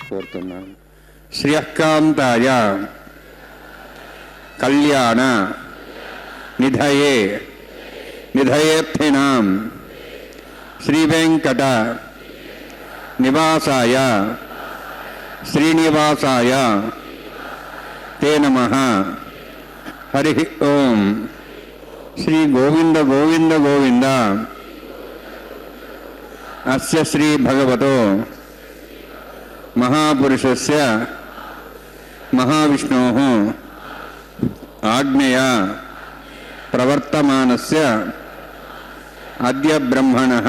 కోరుతున్నాను. శ్రియకాంతాయ కళ్యాణ నిధయే నిధయేర్థినాం శ్రీవేంకట నివాసాయ శ్రీనివాసాయ తే నమః. హరి ఓం. శ్రీ గోవింద గోవింద గోవింద. అస్య శ్రీ భగవతో మహాపురుషస్య మహావిష్ణోః ఆజ్ఞయా ప్రవర్తమానస్య అద్య బ్రహ్మణః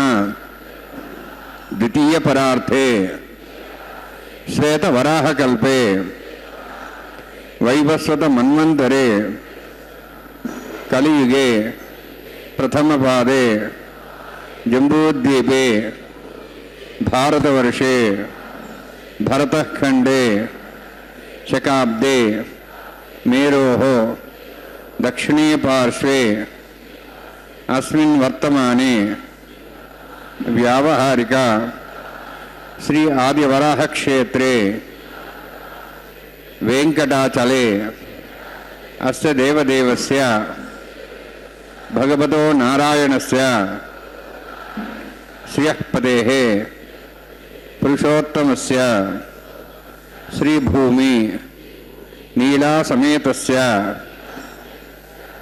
ద్వితీయ పరార్థే శ్వేతవరాహకల్పే వైవస్వత మన్వంతరే కలియుగే ప్రథమపాదే జంబూద్వీపే భారతవర్షే భరతఖండే శకాబ్దే మేరోః దక్షిణే పార్శ్వే అస్మిన్ వర్తమానే వ్యావహారిక శ్రీ ఆదివరాహ క్షేత్రే వెంకటాచలే అస్య దేవదేవస్య భగవతో నారాయణస్య శ్రియఃపదేః పురుషోత్తమస్య శ్రీభూమి నీలా సమేతస్య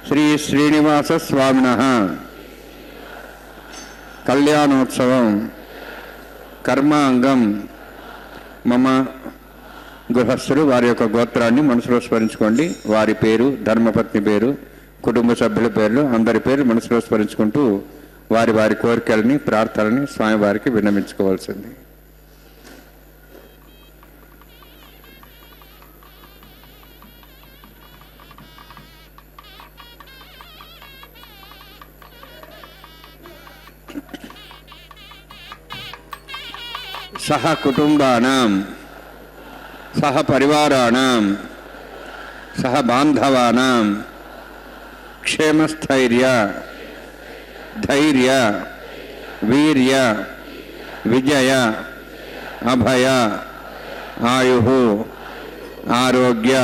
శ్రీ శ్రీనివాస స్వామినః కళ్యాణోత్సవం కర్మాంగం మమ. గృహస్థులు వారి యొక్క గోత్రాన్ని మనసులో స్మరించుకోండి. వారి పేరు, ధర్మపత్ని పేరు, కుటుంబ సభ్యుల పేర్లు, అందరి పేర్లు మనసులో స్మరించుకుంటూ వారి వారి కోరికలని ప్రార్థనని స్వామివారికి విన్నవించుకోవాల్సింది. సహ కుటుంబానాం సహ పరివారాణం సహ బాంధవానాం క్షేమస్థైర్య ధైర్య వీర్య విజయ అభయ ఆయుః ఆరోగ్య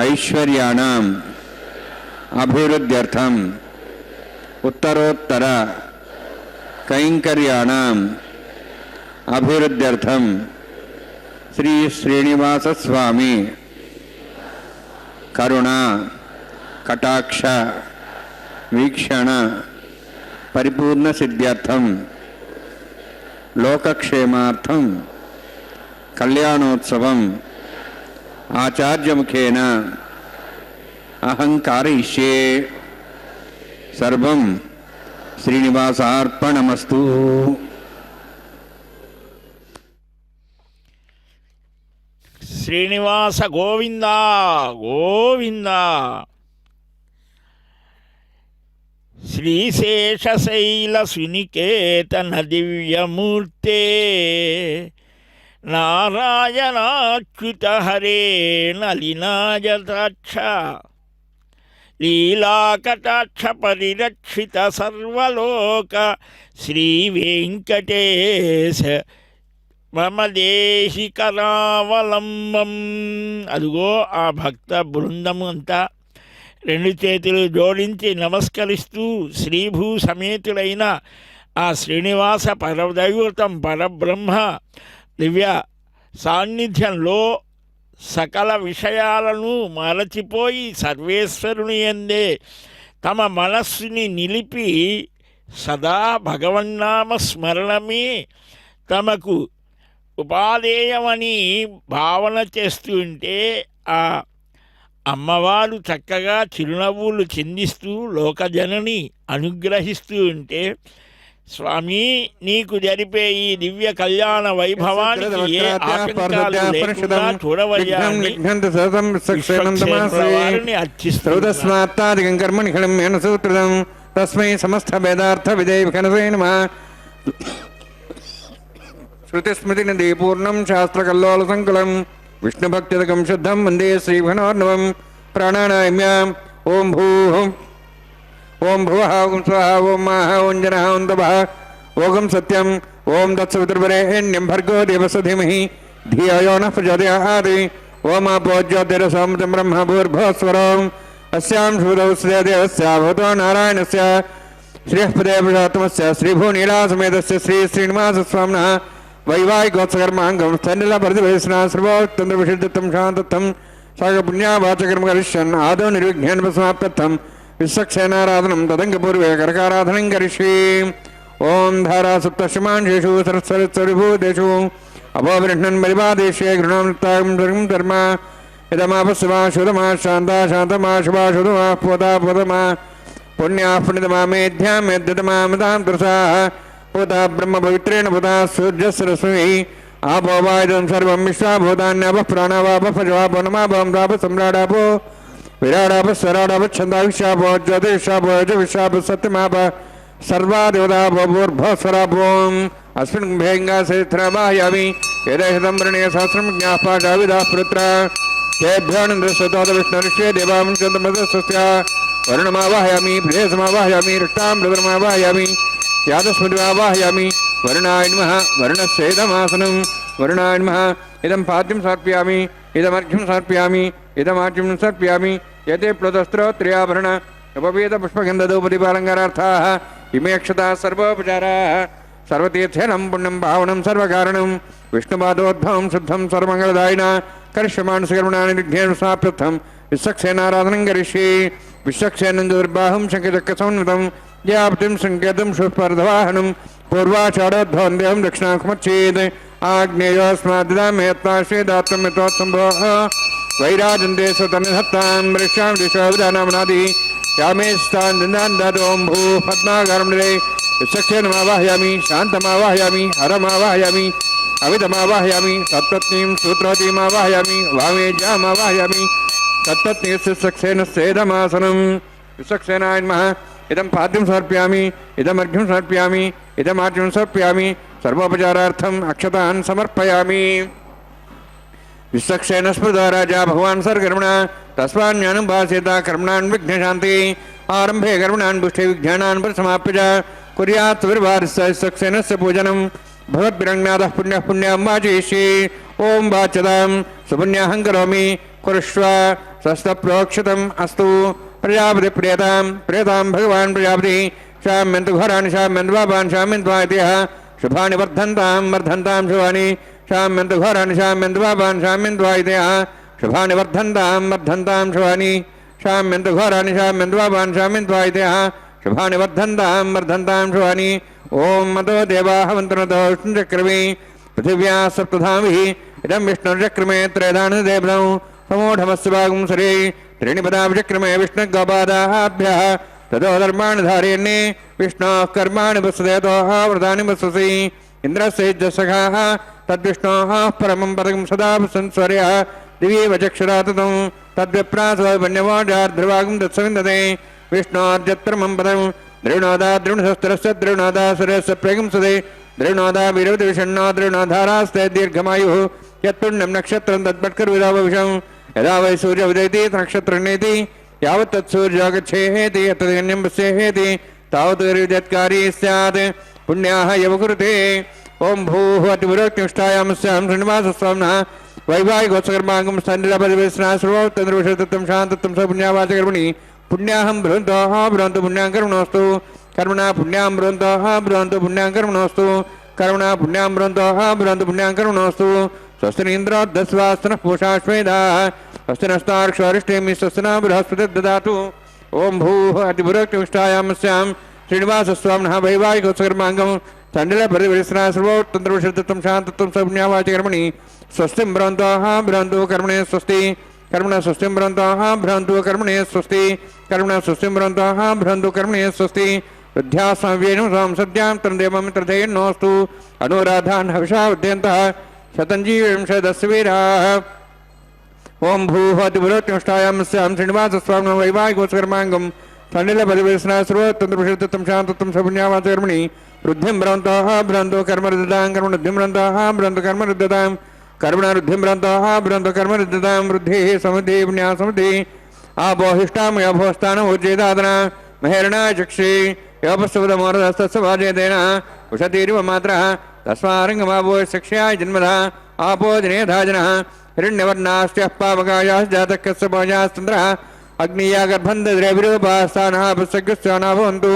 ఐశ్వర్యాణం అభివృద్ధ్యర్థం ఉత్తరోత్తర కైంకర్యాణం అభివృద్ధ్యర్థం శ్రీ శ్రీనివాస స్వామి కరుణ కటాక్ష వీక్షణ పరిపూర్ణ సిద్ధ్యర్థం లోకక్షేమార్థం కళ్యాణోత్సవం ఆచార్యముఖేన అహం కారయిష్యే. సర్వం శ్రీనివాసార్పణమస్తు. శ్రీనివాస గోవింద గోవింద. శ్రీశేషశైల సునికేతన దివ్యమూర్తే నారాయణాచ్యుత హరే నలినాయతాక్ష లీలాకటాక్ష పరిరక్షిత సర్వలోక శ్రీ వెంకటేశ మమ దేశికరావలంబం. అదిగో ఆ భక్త బృందము అంతా రెండు చేతులు జోడించి నమస్కరిస్తూ శ్రీభూ సమేతుడైన ఆ శ్రీనివాస పరదైవతం పరబ్రహ్మ దివ్య సాన్నిధ్యంలో సకల విషయాలను మరచిపోయి సర్వేశ్వరుని యందే తమ మనస్సుని నిలిపి సదా భగవన్నామ స్మరణమే తమకు ఉపాదేయమని భావన చేస్తూ ఉంటే ఆ అమ్మవారు చక్కగా చిరునవ్వులు చిందిస్తూ లోకజనని అనుగ్రహిస్తూ ఉంటే, స్వామి నీకు జరిపే ఈ దివ్య కళ్యాణ వైభవానికి ఏ ఆటంకాలు లేకుండా చూడవయ్యాని అర్చిస్తున్నాం. తస్మై సమస్త వేదార్థ విజయ శృతిస్మృతినిధి పూర్ణం శాస్త్రకల్లోల సంకులం విష్ణుభక్తిదకం శుద్ధం వందే శ్రీఘనోర్ణవం. ప్రాణానామ్యాం ఓం భూ ఓం భువః ఓం స్వః ఓం మాః ఓం జనః ఓం తపః ఓం సత్యం ఓం తత్సవితుర్వరేణ్యం భర్గో దేవస్య ధీమహి धियो यो नः प्रचोदयात् ओमापो ज्योतिरसोमृतं ब्रह्म भूर्भुवस्वरम् अस्यां श्रुतौ देवस्य भूतो नारायणस्य श्रीहस्पदे पुरुषोत्तमस्य श्रीभूनीलासमेतस्य श्री श्रीनिवासस्वामिनः वैवाहिकोत्सकर्माङ्गं स्थनिलपरिदिवेशना सर्वोत्तन्द्रविषिद्धं शान्तत्वं सागपुण्यावाचकर्म करिष्यन् आदौ निर्विघ्नेन समाप्त्यर्थं विश्वक्सेनाराधनं तदङ्गपूर्वे करकाराधनं करिष्ये ओं धारासप्तशमांशेषु सरस्वरिभूतेषु अपोबृह्णन् परिवादेशे गृहां धर्म इदमापस्वा शुधमा शान्ता शान्तमा शुभा शुधमा पोता पोतमा पुण्याः पुण्यतमा मेध्यां मेध्यतमा मतां तुरसाः पोता ब्रह्म पवित्रेण पोता सूर्यसरस्वती आपो वायुदं सर्वं विश्वाभूतान्यापः प्राणावापः पशवापो नमापो सम्राडापो विराडापः स्वराडापः छन्दाविशापो ज्योतिषापो यजुविशापः सत्यमापः सर्वादेवतापो भूर्भुवस्वरापोम् अस्मिन् कुम्भेङ्गासेत्रवाहयामि यदेहितं वृणे सहस्रं ज्ञापाशाविदाः पुत्रा तेभ्योऽनन्दस्वतोद विष्णुरिष्ये देवां चन्द्रमदस्वस्य वरुणमावाहयामि प्रियसमावाहयामि रुष्टां रुद्रमावाहयामि यादस्मृतिमावाहयामि वरुणाय नमः वरुणस्येदमासनं वरुणाय नमः इदं पाद्यं समर्पयामि इदमर्घ्यं समर्पयामि इदमार्घ्यं समर्पयामि यते प्लुतस्त्रोत्र्याभरण उपवेदपुष्पगन्धधूपदीपालङ्कारार्थाः इमे अक्षताः सर्वोपचाराः सर्वतीर्थेनं पुण्यं भावनं सर्वकारणं विष्णुपादोद्भवं शुद्धं सर्वमङ्गलदायिना करिष्यमाणसकर्मणानि विघ्नेन समाप्त्यर्थं विश्वक्सेनाराधनं करिष्ये विश्वक्सेनं दुर्बाहुं शङ्खचक्रसंयुतं याप्तिं सङ्केतं शुष्पर्धवाहनं पूर्वाचारोद्भवं देवं दक्षिणाखमच्छेत् आग्नेयोस्माद्दामेत्ताश्रेदात्तमितोत्सम्भोः वैराजन्ते स्वतन्धत्तां वृक्षां दिशोविधानामनादि यामे स्थान् ददान् भू पद्माकारमृदे विश्वक्सेनमावाहयामि शान्तमावाहयामि हरमावाहयामि अविधमावाहयामि सत्पत्नीं सूत्रवतीमावाहयामि वामेज्यामावाहयामि सत्पत्नीस्य विश्वक्सेनस्येदमासनं विश्वक्सेनाय नमः इदं पाद्यं समर्पयामि इदमर्घ्यं समर्पयामि इदमार्घ्यं समर्पयामि सर्वोपचारार्थम् अक्षतान् समर्पयामि विश्वक्सेन स्मृतो राजा भगवान् सर्वकर्मणा तस्मान्यानुभासेता कर्मणान् विघ्नशान्ति आरम्भे कर्मणान् पुष्टे विज्ञानान् परिसमाप्य च कुर्यात् विर्भारस्य विश्वक्सेनस्य पूजनं भगवद्भिरङ्नाथः पुण्यः पुण्यं वाचयिष्ये ॐ वाच्यतां सुपुण्याहं करोमि कुरुष्व स्वस्तप्रोक्षितम् अस्तु प्रजापति प्रियतां प्रियतां भगवान् प्रजापति शाम्यन्तु घोराणि शाम्यन्तु पापान् शाम्यन्त्वा इत्यः शुभानि वर्धन्तां वर्धन्तां शुभानि शाम्यन्तु घोराणि शाम्यन्तु पापान् शाम्यन्त्वा इत्यः शुभानि वर्धन्तां वर्धन्तां शुभानि शाम्यन्तु घोराणि शाम्यन्तु पापान् शाम्यन्त्वा इत्यः शुभानि वर्धन्तां वर्धन्तां शुभानि ॐ मतो देवाः मन्त्रतो विष्णुचक्रमे पृथिव्याः सप्तधामिः इदं विष्णुचक्रमे त्रयधानदेवनौ समूढमस्य भागं सरे त्रीणिपदाभिचक्रमे विष्णुगोपादाभ्यः ततो धर्माणि धारयन्ने विष्णोः कर्माणि वसुदेतोः व्रतानि वससि इन्द्रस्य सखाः तद्विष्णोः परमं पदं सदा संस्वर्यः दिव्ये वचक्षुरा ततं तद्विप्रासवन्यवाजार्ध्रुवागं तत्सविन्दते विष्णोर्जत्रमं पदं दृणोदा दृढशस्त्रस्य दृणोदा सुरस्य प्रेगं सदे दृणोदा वीरवतिविषण्णो दृणोधारास्ते दीर्घमायुः यत्पुण्यं नक्षत्रं तद्भट्कर्विदावविषं यदा वै सूर्य उदयति नक्षत्रनेति यावत् तत्सूर्यो गच्छेति यत्तदन्यं पश्येति तावत् विद्यत्कारी स्यात् पुण्याः यव कुरुते ॐ भूः अतिपुरोक्तिष्ठायां स्यां श्रीनिवासस्वामिनः वैवाहिकोत्सकर्माङ्गं स्थनिलपरिवेशना सर्वोत्तन्द्रविषयतत्वं शान्तत्वं स पुण्यावाचकर्मणि पुण्याहं बृहन्तोः बृहन्तु पुण्यां कर्मणोऽस्तु कर्मणा पुण्यां बृहन्तोः बृहन्तु पुण्यां कर्मणोऽस्तु कर्मणा पुण्यां बृहन्तोः बृहन्तु पुण्यां कर्मणोऽस्तु स्वस्तिनीन्द्रोद्धस्वास्तनः पूषाश्वेदाः स्वस्ति नस्तार्क्ष्वारिष्टेमि स्वस्तिना बृहस्पतिर्ददातु ॐ भूः अतिपुरोक्तिष्ठायां स्यां श्रीनिवासस्वामिनः वैवाहिकोत्सकर्माङ्गं स्थनिलपरिवेशना सर्वोत्तन्द्रविषयतत्वं शान्तत्वं स पुण्यावाचकर्मणि स्वस्तिं बृहन्तोः बृहन्तु कर्मणे स्वस्ति कर्मणा स्वस्तिं बृहन्तोः बृहन्तु कर्मणे स्वस्ति कर्मणा स्वस्तिं बृहन्तोः बृहन्तु कर्मणे स्वस्ति विद्यास्वाम्येन संसद्यां तन्देवं तृथेन्नोऽस्तु अनुराधान् हविषा विद्यन्तः शतञ्जीविंशदस्य वीराः ॐ भूः अतिपुरोक्तिष्ठायां स्यां श्रीनिवासस्वामिनः वैवाहिकोत्सकर्माङ्गं स्थनिलपरिवेशना सर्वोत्तन्द्रविषयतत्वं शान्तत्वं स पुण्यावाचकर्मणि वृद्धिं बृहन्तोः बृहन्तु कर्मरुद्धतां कर्मणुद्धिं बृहन्तोः बृहन्तु कर्मरुद्धतां कर्मणारुद्धिं बृहन्तोः बृहन्तु कर्मरुद्धतां वृद्धिः समृद्धिः पुण्या समृद्धिः आपोहिष्टां योभोस्थानम् उज्जेदादना महेरणा चक्षे योपस्तुवदमोरदस्तस्य वाजेदेन उषतीरिव मात्रः तस्मारङ्गमावो शिक्षयाय जन्मदा आपो जनेधाजनः हिरण्यवर्णास्त्यः पावकायाश्चातः कस्यपोजास्तन्द्रः अग्निया गर्भन्धद्रविरूपास्थानः पुस्तकस्याना भवन्तु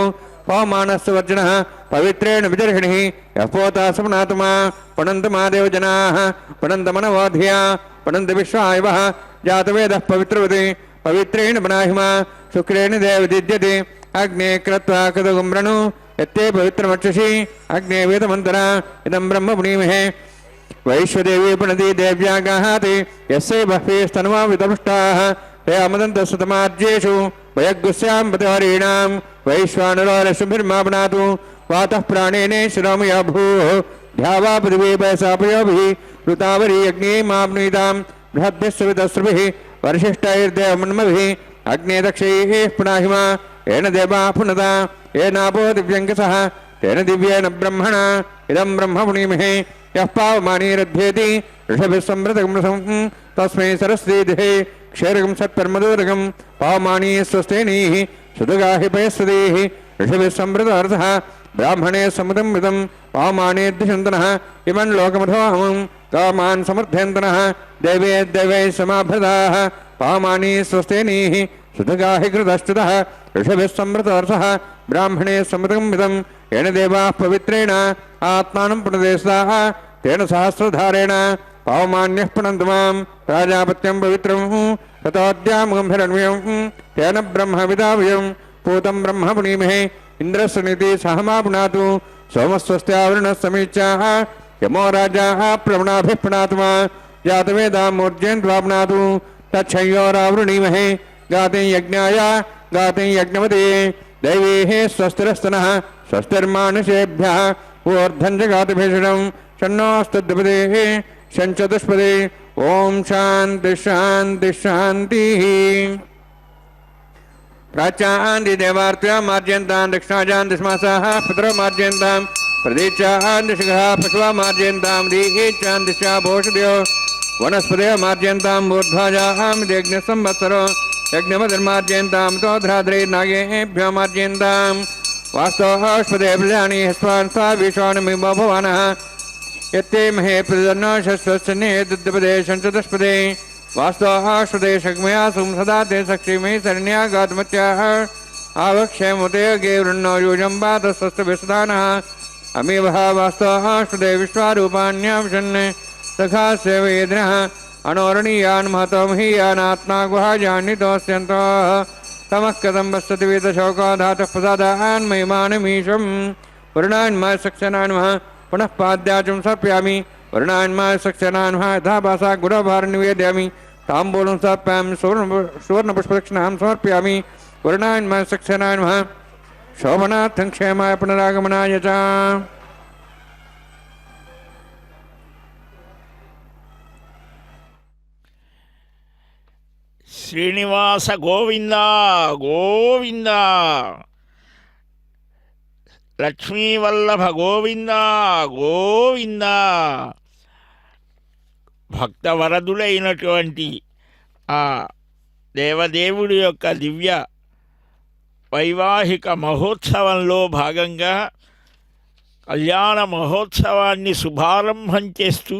पवमानस्य वर्जनः पवित्रेण विदर्हिणिः यः पोता समनात्मा पणन्तमा देवजनाः पणन्तमनवोधिया पणन्त विश्वायवः जातवेदः पवित्रवति पवित्रेण बनाहिमा शुक्रेण देवदिद्यते अग्ने कृत्वा कृतगुम्रणु यत्ते पवित्रमक्षसि अग्ने वेदमन्तरा इदं ब्रह्म पुणीमहे वैश्वदेवी पुनदी देव्यागाहाति यस्य बह्वीस्तन्वा विदमुष्टाः तयामदन्तस्तमार्जेषु वयग्गुस्यां पतिहरीणां वैश्वानरोरशुभिर्मा पुनातु वातः प्राणेन शिरोमया भूः ध्यावा पृथिवी पैसापयोभिः ऋतावरी अग्निमाप्नुतां बृहद्भिस्सवितस्रुभिः वर्षिष्ठैर्देवमन्मभिः अग्ने दक्षैः पुनाहिमा येन देवा पुनता येनापो दिव्यङ्कसः तेन दिव्येन ब्रह्मणा इदं ब्रह्म पुणीमहे यः पावमानीरध्येति ऋषभिः संवृतगं तस्मै सरस्वतीः क्षीरकं सत्परमदोदकं पावमानी स्वस्तेनीः सुदगाहि पयस्वतीः ऋषभिः संवृतोऽर्थः ब्राह्मणे समुदमृतं पावमाने द्विषन्तनः इमं लोकमथोऽहं कामान् समर्थयन्तनः देवे देवैः समाभृताः पावमानी स्वस्तेनीः सुदगाहि कृतश्च्युतः ऋषभिः संवृतोऽर्थः ब्राह्मणे समुदमृतं येन देवाः पवित्रेण आत्मानं पुनदेशाः तेन सहस्रधारेण पावमान्यः पुनन्तु मां प्राजापत्यं पवित्रं ततोऽद्यामुगम्भिरन्वयं तेन ब्रह्मविदावयं पूतं ब्रह्म पुणीमहे इन्द्रस्य नीति सहमा पुनातु सोमस्वस्त्यावरुणः समीचाः यमो राजाः प्रवणाभिः पुनातु मा जातवेदां मूर्जयन्त्वा पुनातु तच्छयोरावृणीमहे गाते यज्ञाय गाते यज्ञवते दैवीः स्वस्तिरस्तनः स्वस्तिर्मानुषेभ्यः ऊर्ध्वं जगातिभीषणं शन्नोऽस्तद्विपदेः शञ्चतुष्पदे ॐ शान्ति शान्ति शान्तिः प्राच्यान्ति देवार्त्या मार्जयन्तां दक्षिणाजान् दिशमासाः पितरो मार्जयन्तां प्रदीच्यान् दिशगः पशुवा मार्जयन्तां दीहीच्यां दिशा भोषदयो वनस्पतयो मार्जयन्तां ऊर्ध्वाजां यज्ञसंवत्सरो यज्ञमतिर्मार्जयन्तां तोध्राद्रैर्नागेभ्यो मार्जयन्तां वास्तवस्पदे प्रजानि स्वान् स्वा विश्वानमिमो भवानः यत्ते महे प्रदन्नो शस्वस्ने दुद्दपदे शञ्चतुष्पदे वास्तवस्पदे शग्मया सुंसदा ते सक्षिमहि शरण्या गातमत्याः आवक्षयमुते गे वृन्नो यूजं वातस्वस्तविस्तानः अमीवः वास्तवस्पदे विश्वारूपाण्याविशन् सखा सेवयेद्नः अणोरणीयान् महतो महीयानात्मा गुहायान्नितोऽस्यन्तः तमः कथं वस्तति वेदशोको धातः प्रसादान् महिमानमीशं वरुणान्मा सक्षनान्मः पुनः पाद्याचं समर्पयामि वरुणान्मा सक्षनान्मः यथा भासा गुरुभारं निवेदयामि ताम्बूलं समर्पयामि सुवर्णपुष्पदक्षिणां समर्पयामि वरुणान्मा सक्षनान्मः शोभनार्थं क्षेमाय पुनरागमनाय च శ్రీనివాస గోవింద గోవింద లక్ష్మీవల్లభ గోవింద గోవింద భక్తవరదుడైనటువంటి ఆ దేవదేవుడి యొక్క దివ్య వైవాహిక మహోత్సవంలో భాగంగా కళ్యాణ మహోత్సవాన్ని శుభారంభం చేస్తూ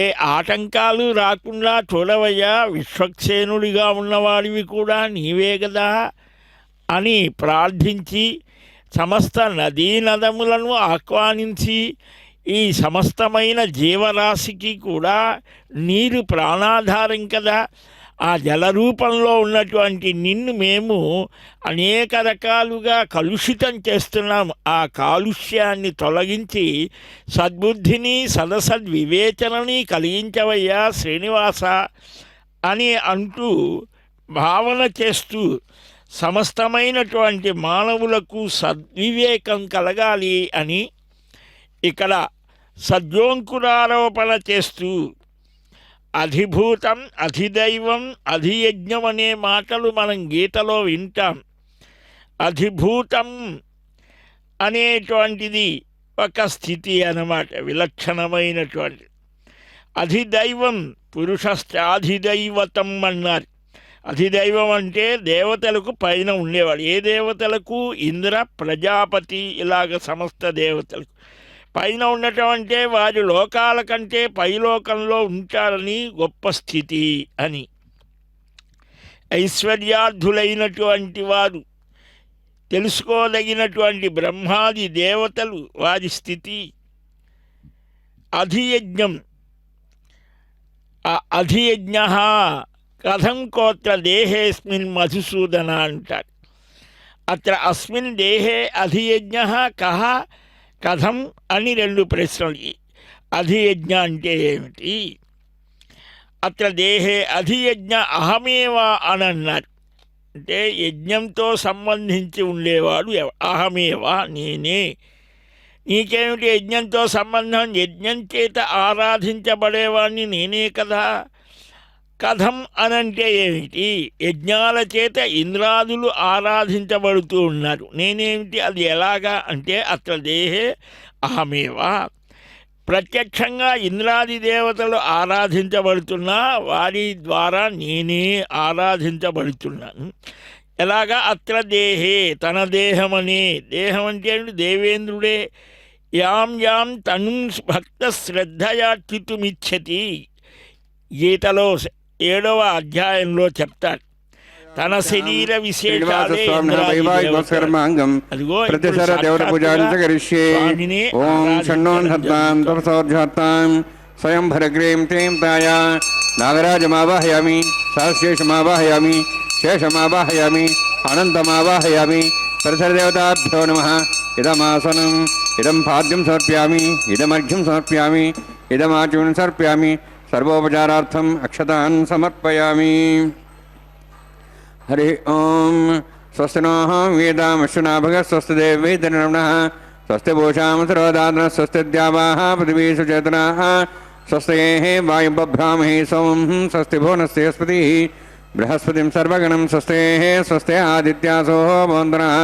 ఏ ఆటంకాలు రాకుండా చూడవయ్యా, విశ్వక్సేనుడిగా ఉన్నవాడివి కూడా నీవే కదా అని ప్రార్థించి సమస్త నదీ నదములను ఆహ్వానించి ఈ సమస్తమైన జీవరాశికి కూడా నీరు ప్రాణాధారం కదా, ఆ జలరూపంలో ఉన్నటువంటి నిన్ను మేము అనేక రకాలుగా కలుషితం చేస్తున్నాం. ఆ కాలుష్యాన్ని తొలగించి సద్బుద్ధిని సదసద్వివేచనని కలిగించవయ్యా శ్రీనివాస అని అంటూ భావన చేస్తూ సమస్తమైనటువంటి మానవులకు సద్వివేకం కలగాలి అని ఇక్కడ సద్యోంకురారోపణ చేస్తూ అధిభూతం అధిదైవం అధియజ్ఞం అనే మాటలు మనం గీతలో వింటాం. అధిభూతం అనేటువంటిది ఒక స్థితి అన్నమాట, విలక్షణమైనటువంటి. అధిదైవం పురుషశ్చాధిదైవతం అన్నారు. అధిదైవం అంటే దేవతలకు పైన ఉండేవాడు. ఏ దేవతలకు? ఇంద్ర, ప్రజాపతి, ఇలాగ సమస్త దేవతలకు పైన ఉండటం అంటే వారి లోకాల కంటే పైలోకంలో ఉంటారని గొప్ప స్థితి అని. ఐశ్వర్యార్థులైనటువంటి వారు, తెలుసుకోదగినటువంటి బ్రహ్మాది దేవతలు వారి స్థితి. అధియజ్ఞం, ఆ అధియజ్ఞ కథం కోత్ర దేహేస్మిన్ మధుసూదన అంటారు. అత్ర అస్మిన్ దేహే అధియజ్ఞ కహ కథం అని రెండు ప్రశ్నలు. అధియజ్ఞ అంటే ఏమిటి? అత్ర దేహే అధియజ్ఞ అహమేవా అని అన్నారు. అంటే యజ్ఞంతో సంబంధించి ఉండేవాడు అహమేవా, నేనే. నీకేమిటి యజ్ఞంతో సంబంధం? యజ్ఞం చేత ఆరాధించబడేవాడిని నేనే కదా. కథం అనంటే ఏమిటి? యజ్ఞాల చేత ఇంద్రాదులు ఆరాధించబడుతూ ఉన్నారు, నేనేమిటి? అది ఎలాగా అంటే అత్ర దేహే అహమేవా. ప్రత్యక్షంగా ఇంద్రాది దేవతలు ఆరాధించబడుతున్నా వారి ద్వారా నేనే ఆరాధించబడుతున్నాను. ఎలాగా? అత్ర దేహే, తన దేహమనే. దేహం అంటే దేవేంద్రుడే. యాం యాం తను భక్త శ్రద్ధయార్చితుమిచ్చతి, గీతలో 7వ అధ్యాయంలో చెప్తాడు. తన శరీర విశేషాలే అదిగో స్వయం భరగ్రీం టీం తాయా నాగరాజమావాహయామి, సహశేషమావాహయామి, శేషమావాహయామి, అనంతమావాహయామి. పరిసరదేవతాభ్యో నమః. ఇదమాసనం, ఇదం పాద్యం సమర్ప్యామి, ఇదమర్ఘ్యం సమర్ప్యామి, ఇదమాచూర్ణం సమర్ప్యామి. సర్వోపచారార్థం అక్షతాన్ సమర్పయామి. హరి ఓం. స్వస్తి నో వేదామశ్వనాభగ స్వస్తి దేవైతరణః స్వస్తి భూషాం సర్వదాన స్వస్తి ద్యావాః పృథివీ సుచేతనాః స్వస్తి వాయుబ్భ్రామహి సోమం స్వస్తి భువనస్పతి బృహస్పతిం సర్వగణం స్వస్తి స్వస్తి ఆదిత్యాసో భవంతనః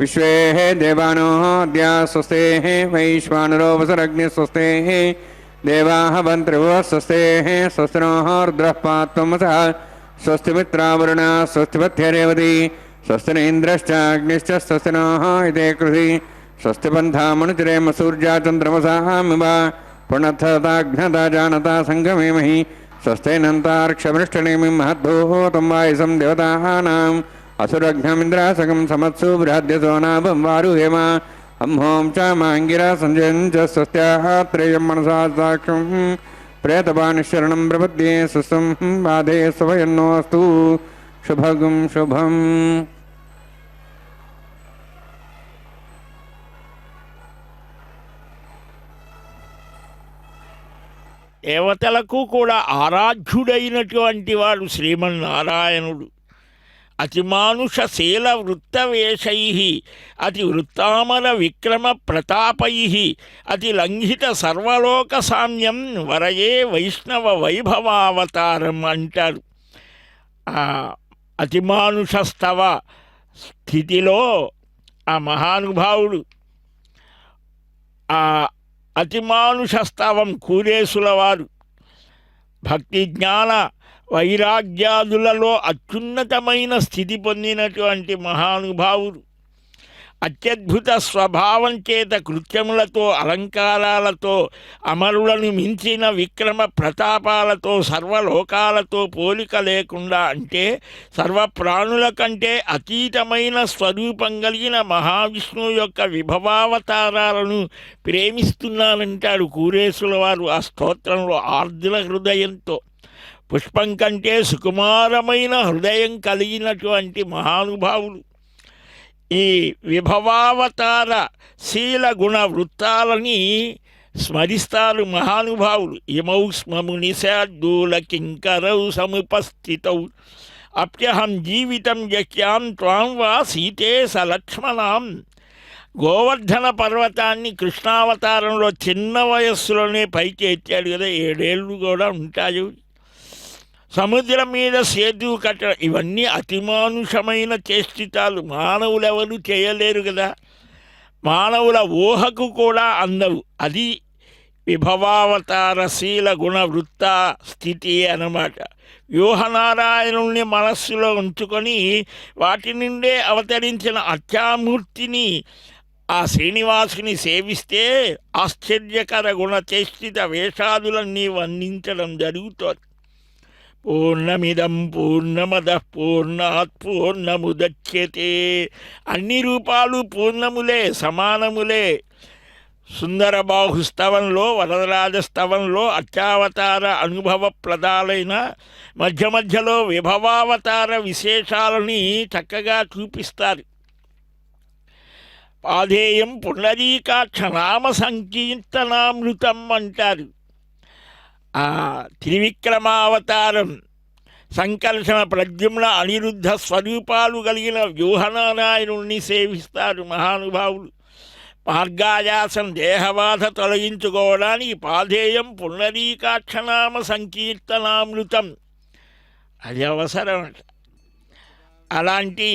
విశ్వే దేవానో అద్య స్వస్తి వైశ్వానరోపసరగ్ని స్వస్తి దేవాః వంత్రివో స్వస్తి స్వస్తి నో రుద్రః పాత్వమసః స్వస్తి మిత్రావరుణ స్వస్తి పథ్యరేవతి స్వస్తి ఇంద్రశ్చ అగ్నిశ్చ స్వస్తి నో ఇదే కృషి స్వస్తి పంథామనుచరేమ సూర్యా చంద్రమసామివ పునఃతాఘ్నతా జానతా సంగమేమహి స్వస్తైనంతార్క్షమృష్టనేమి మహద్భూతం వాయుసం దేవతానాం అసురఘ్నమింద్రాసకం సమత్సు బృహద్యసోనాభం వారుహేమ అంహోం చ మాంగిరా సంజయం చ స్వస్త్యాత్రేయం మనసా సాక్షం ప్రేతపానిశరణం ప్రపద్యే సుస్తం బాధే స్వయన్నోస్తు శుభగం శుభం. దేవతలకు కూడా ఆరాధ్యుడైనటువంటి వాడు శ్రీమన్నారాయణుడు. అతిమానుష శీల వృత్తవేషై అతి వృత్తామర విక్రమ ప్రతాపై అతి లంఘిత సర్వలోక సామ్యం వరయే వైష్ణవ వైభవావతారం అంటారు. అతిమానుషస్తవ స్థితిలో ఆ మహానుభావుడు ఆ అతిమానుషస్తవం కూరేసుల వారు భక్తి జ్ఞాన వైరాగ్యాదులలో అత్యున్నతమైన స్థితి పొందినటువంటి మహానుభావుడు. అత్యద్భుత స్వభావం చేత కృత్యములతో అలంకారాలతో అమరులను మించిన విక్రమ ప్రతాపాలతో సర్వలోకాలతో పోలిక లేకుండా అంటే సర్వప్రాణుల కంటే అతీతమైన స్వరూపం కలిగిన మహావిష్ణువు యొక్క విభవావతారాలను ప్రేమిస్తున్నానంటాడు కూరేసుల వారు ఆ స్తోత్రంలో ఆర్ద్ర హృదయంతో. పుష్పం కంటే సుకుమారమైన హృదయం కలిగినటువంటి మహానుభావులు. ఈ విభవావతార శీల గుణ వృత్తాలని స్మరిస్తారు మహానుభావులు. ఇమౌ స్మముని శార్దూల కింకరౌ సముపస్థితౌ అప్యహం జీవితం యక్యాం త్వాం వా సీతే సలక్ష్మణాం. గోవర్ధన పర్వతాన్ని కృష్ణావతారంలో చిన్న వయస్సులోనే పైకి ఎత్తాడు కదా, 7 ఏళ్ళు కూడా ఉంటాయి. సముద్రం మీద సేతు కట్టడం ఇవన్నీ అతిమానుషమైన చేష్టితాలు, మానవులెవరు చేయలేరు కదా, మానవుల ఊహకు కూడా అందవు. అది విభవావతారశీల గుణ వృత్త స్థితి అన్నమాట. వ్యూహనారాయణుల్ని మనస్సులో ఉంచుకొని వాటి నుండే అవతరించిన అత్యామూర్తిని ఆ శ్రీనివాసుని సేవిస్తే ఆశ్చర్యకర గుణచేష్టిత వేషాదులన్నీ వర్ణించడం జరుగుతోంది. పూర్ణమిదం పూర్ణమదః పూర్ణాత్ పూర్ణముదచ్యతే. అన్ని రూపాలు పూర్ణములే, సమానములే. సుందరబాహు స్తవంలో, వరదరాజ స్తవంలో అర్చావతార అనుభవప్రదాలైన మధ్య మధ్యలో విభవావతార విశేషాలని చక్కగా చూపిస్తారు. పాధేయం పుండరీకాక్ష నామ సంకీర్తనామృతం అంటారు. ఆ త్రివిక్రమావతారం సంకర్షణ ప్రద్యుమ్న అనిరుద్ధ స్వరూపాలు కలిగిన వ్యూహనారాయణుణ్ణి సేవిస్తారు మహానుభావులు. మార్గాయాసం దేహబాధ తొలగించుకోవడానికి పాధేయం పుండరీకాక్షనామ సంకీర్తనామృతం అది అవసరం. అలాంటి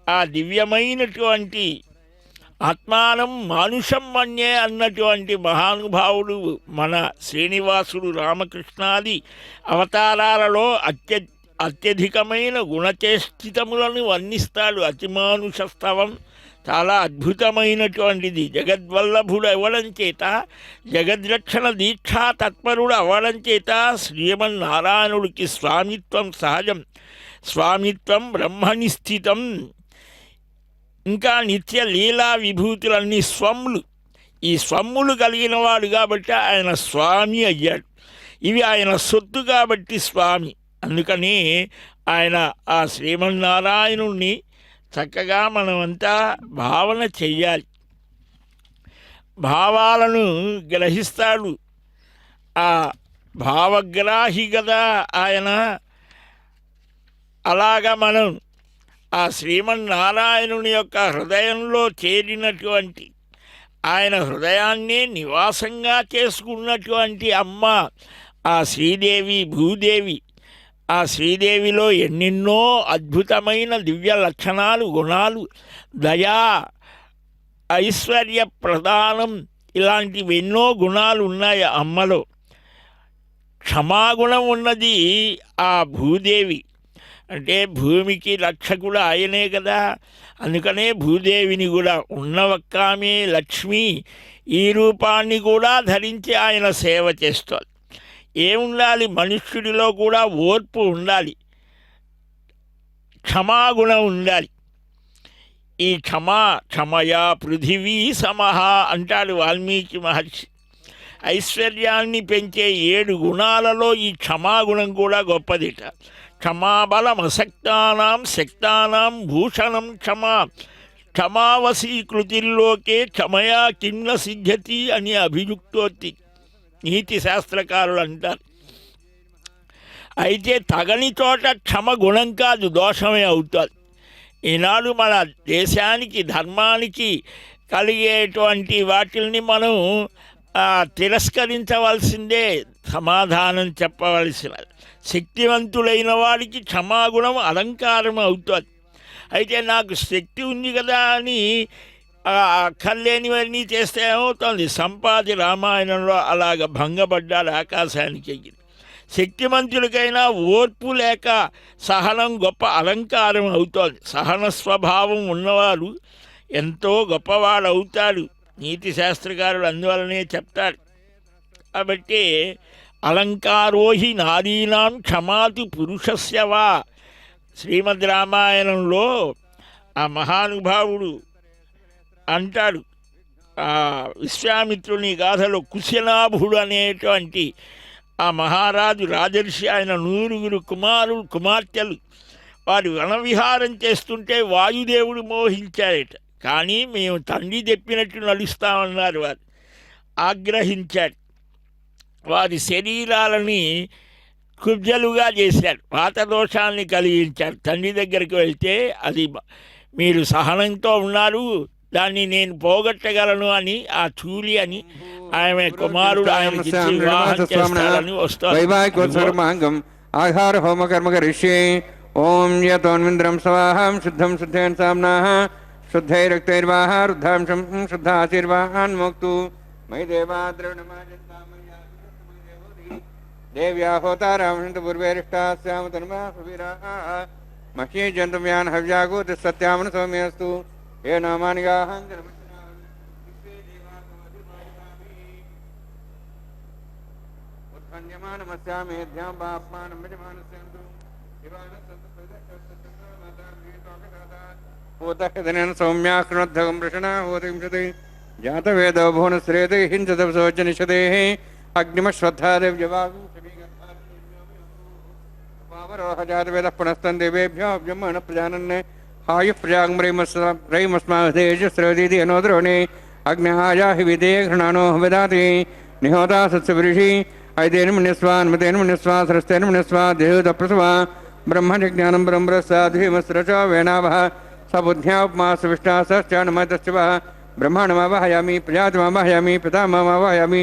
ఆ దివ్యమైనటువంటి ఆత్మానం మానుషం మన్యే అన్నటువంటి మహానుభావుడు మన శ్రీనివాసుడు రామకృష్ణాది అవతారాలలో అత్యధికమైన గుణచేష్టితములను వర్ణిస్తాడు. అతిమానుష స్తవం చాలా అద్భుతమైనటువంటిది. జగద్వల్లభుడు అవ్వడం చేత, జగద్రక్షణ దీక్షా తత్పరుడు అవ్వడం చేత శ్రీమన్నారాయణుడికి స్వామిత్వం సహజం. స్వామిత్వం బ్రహ్మని స్థితం. ఇంకా నిత్య లీలా విభూతులన్నీ స్వములు. ఈ స్వమ్ములు కలిగిన వాడు కాబట్టి ఆయన స్వామి అయ్యాడు. ఇవి ఆయన సొత్తు కాబట్టి స్వామి. అందుకని ఆయన ఆ శ్రీమన్నారాయణుణ్ణి చక్కగా మనమంతా భావన చెయ్యాలి. భావాలను గ్రహిస్తాడు. ఆ భావగ్రాహి కదా ఆయన. అలాగా మనం ఆ శ్రీమన్నారాయణుని యొక్క హృదయంలో చేరినటువంటి, ఆయన హృదయాన్నే నివాసంగా చేసుకున్నటువంటి అమ్మ ఆ శ్రీదేవి భూదేవి. ఆ శ్రీదేవిలో ఎన్నెన్నో అద్భుతమైన దివ్య లక్షణాలు, గుణాలు, దయా, ఐశ్వర్య ప్రదానం, ఇలాంటివి ఎన్నో గుణాలు ఉన్నాయి అమ్మలో. క్షమాగుణం ఉన్నది ఆ భూదేవి. అంటే భూమికి రక్షకుడు ఆయనే కదా. అందుకనే భూదేవిని కూడా ఉన్నవక్కామే లక్ష్మి ఈ రూపాన్ని కూడా ధరించి ఆయన సేవ చేస్తారు. ఏముండాలి? మనుష్యుడిలో కూడా ఓర్పు ఉండాలి, క్షమాగుణం ఉండాలి. ఈ క్షమయా పృథివీ సమహ అంటాడు వాల్మీకి మహర్షి. ఐశ్వర్యాన్ని పెంచే 7 గుణాలలో ఈ క్షమాగుణం కూడా గొప్పదిట. క్షమాబలమసక్తానాం శక్తానాం భూషణం క్షమా క్షమావసీకృతిల్లోకే క్షమయా కిన్న సిద్ధ్యతి అని అభియుక్తోక్తి నీతి శాస్త్రకారులు అంటారు. అయితే తగని చోట క్షమ గుణం కాదు, దోషమే అవుతుంది. ఈనాడు మన దేశానికి ధర్మానికి కలిగేటువంటి వాటిల్ని మనం తిరస్కరించవలసిందే, సమాధానం చెప్పవలసినది. శక్తివంతుడైన వాడికి క్షమాగుణం అలంకారం అవుతుంది. అయితే నాకు శక్తి ఉంది కదా అని అక్కర్లేనివన్నీ చేస్తే ఏమవుతుంది? సంపాతి రామాయణంలో అలాగ భంగపడ్డాడు, ఆకాశానికి ఎగిరి. శక్తిమంతుడికైనా ఓర్పు లేక సహనం గొప్ప అలంకారం అవుతోంది. సహన స్వభావం ఉన్నవాడు ఎంతో గొప్పవాడు అవుతాడు. నీతి శాస్త్రకారుడు అందువలనే చెప్తాడు. కాబట్టి అలంకారోహి నారీనాం క్షమాతు పురుషస్యవా. శ్రీమద్ రామాయణంలో ఆ మహానుభావుడు అంటాడు, ఆ విశ్వామిత్రుని గాథలో కుశనాభుడు అనేటువంటి ఆ మహారాజు రాజర్షి, ఆయన 9 కుమార్తెలు వారు వనవిహారం చేస్తుంటే వాయుదేవుడు మోహించారట. కానీ మేము తండ్రి చెప్పినట్టు నడుస్తామన్నారు. వారు ఆగ్రహించారు. వారి శరీరాలని కుబ్జలుగా చేశారు, పాతదోషాన్ని కలిగించారు. తండ్రి దగ్గరికి వెళ్తే అది మీరు సహనంతో ఉన్నారు, దాన్ని నేను పోగొట్టగలను అని ఆ చూలి అని ఆమె కుమారుడు ఆయనకి వివాహం చేస్తారని వస్తారు. ఆహార హోమ కర్మ కరిష్యే. ఓం యతోన్వింద్రం స్వాహం శుద్ధం శుద్ధేన సామ్నాః శుద్ధైరక్తైర్వాహ రుద్ధాంశం శుద్ధాశీర్వాహాన్ మోక్తు మై దేవా ద్రవిణమాజంతామయ్యా దేవ్యా హోతారాం పూర్వేరిష్టాస్యామ తన్మా సువీరాః మహ్యే జంతుమ్యాన్ హవ్యాగో సత్యామన సౌమ్యస్తు ఏ నామానిగాహం జన్మశనాః यजमानमस्यामेध्यां बाप्मानं यजमानस्यन्तु भूतहिदनेन सौम्या कृणद्धगं वृषणा होतिंशति जातवेदो भुवनश्रेते हिंसदवसोजनिषदेः अग्निमश्रद्धादेव्यवागं पावरोह जातवेदः पुनस्तन् देवेभ्यो ब्रह्मण प्रजानन् आयुः प्रजाङ्मरैमस्मादेजस्रवदीति अनोद्रोणे अग्न्यायाहि विदे घृणानो विदाति निहोता सत्सवृषि ऐतेन मुनिस्वा अन्मतेन मुनिस्वा सरस्तेन मुनिस्वा देहूतप्रसवा ब्रह्मज्ञानं ब्रह्मरसाधीमस्रच वेणावः सबुद्ध्या उपमा सविष्टा सश्चानमतश्च वः ब्रह्माणमावाहयामि प्रजातमावाहयामि पितामहमावाहयामि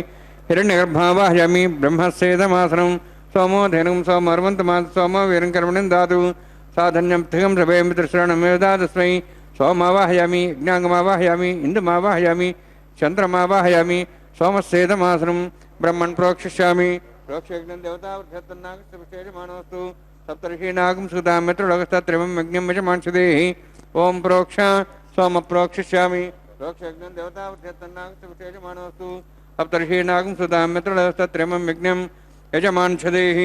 हिरण्यगर्भावाहयामि ब्रह्मस्येदमासनं सोमो धेनुं सोमर्वन्तमात् सोमो वीरं कर्मणिं दातु साधन्यं तिगं सभे मित्रश्रणमेव दातस्मै सोमावाहयामि यज्ञाङ्गमावाहयामि इन्दुमावाहयामि चन्द्रमावाहयामि सोमस्येदमासनं ब्रह्मन् प्रोक्षिष्यामि प्रोक्षयज्ञं देवतावृद्धत्तन्नागस्तविशेषमाणोऽस्तु सप्तर्षीनागं सुतां मित्रलोकस्तत्रिमं यज्ञं यजमांसदेः ओम प्रोक्ष सोम प्रोक्षिष्यामि प्रोक्षयज्ञं देवतावृद्धत्तन्नागस्तविशेषमाणोऽस्तु सप्तर्षीनागं सुतां मित्रलोकस्तत्रिमं यज्ञं यजमांसदेः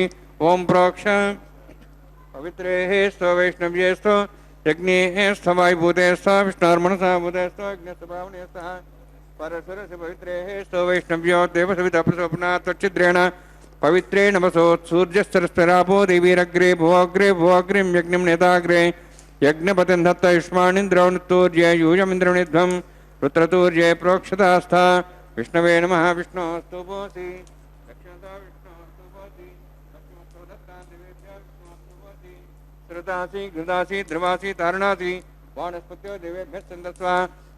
ओम प्रोक्ष पवित्रेः स्व वैष्णव्ये स्व यज्ञेः स्व वायुभूते स्व विष्णोर्मनसा भूते स्व यज्ञस्य भावने स्तः परशुरस्य पवित्रेः स्व वैष्णव्यो देवसविता प्रसोपना त्वच्छिद्रेण पवित्रे नमसोत्सूर्यस्तरस्तरापो देवीरग्रे भुवग्रे भुवग्रिं यज्ञं नेताग्रे यज्ञपतिं दत्त युष्माणीन्द्रौणतूर्य यूयमिन्द्रवणिध्वं रुद्रतूर्ये प्रोक्षतास्था विष्णवे नमः विष्णोस्तुपोऽसि दक्षिणता विष्णोस्तुपोऽसि लक्ष्मीस्तु दत्ता देवेभ्यः विष्णोस्तुपोऽसि श्रुतासि घृतासि ध्रुवासि तारणासि वानस्पत्यो देवेभ्यः छन्दस्वा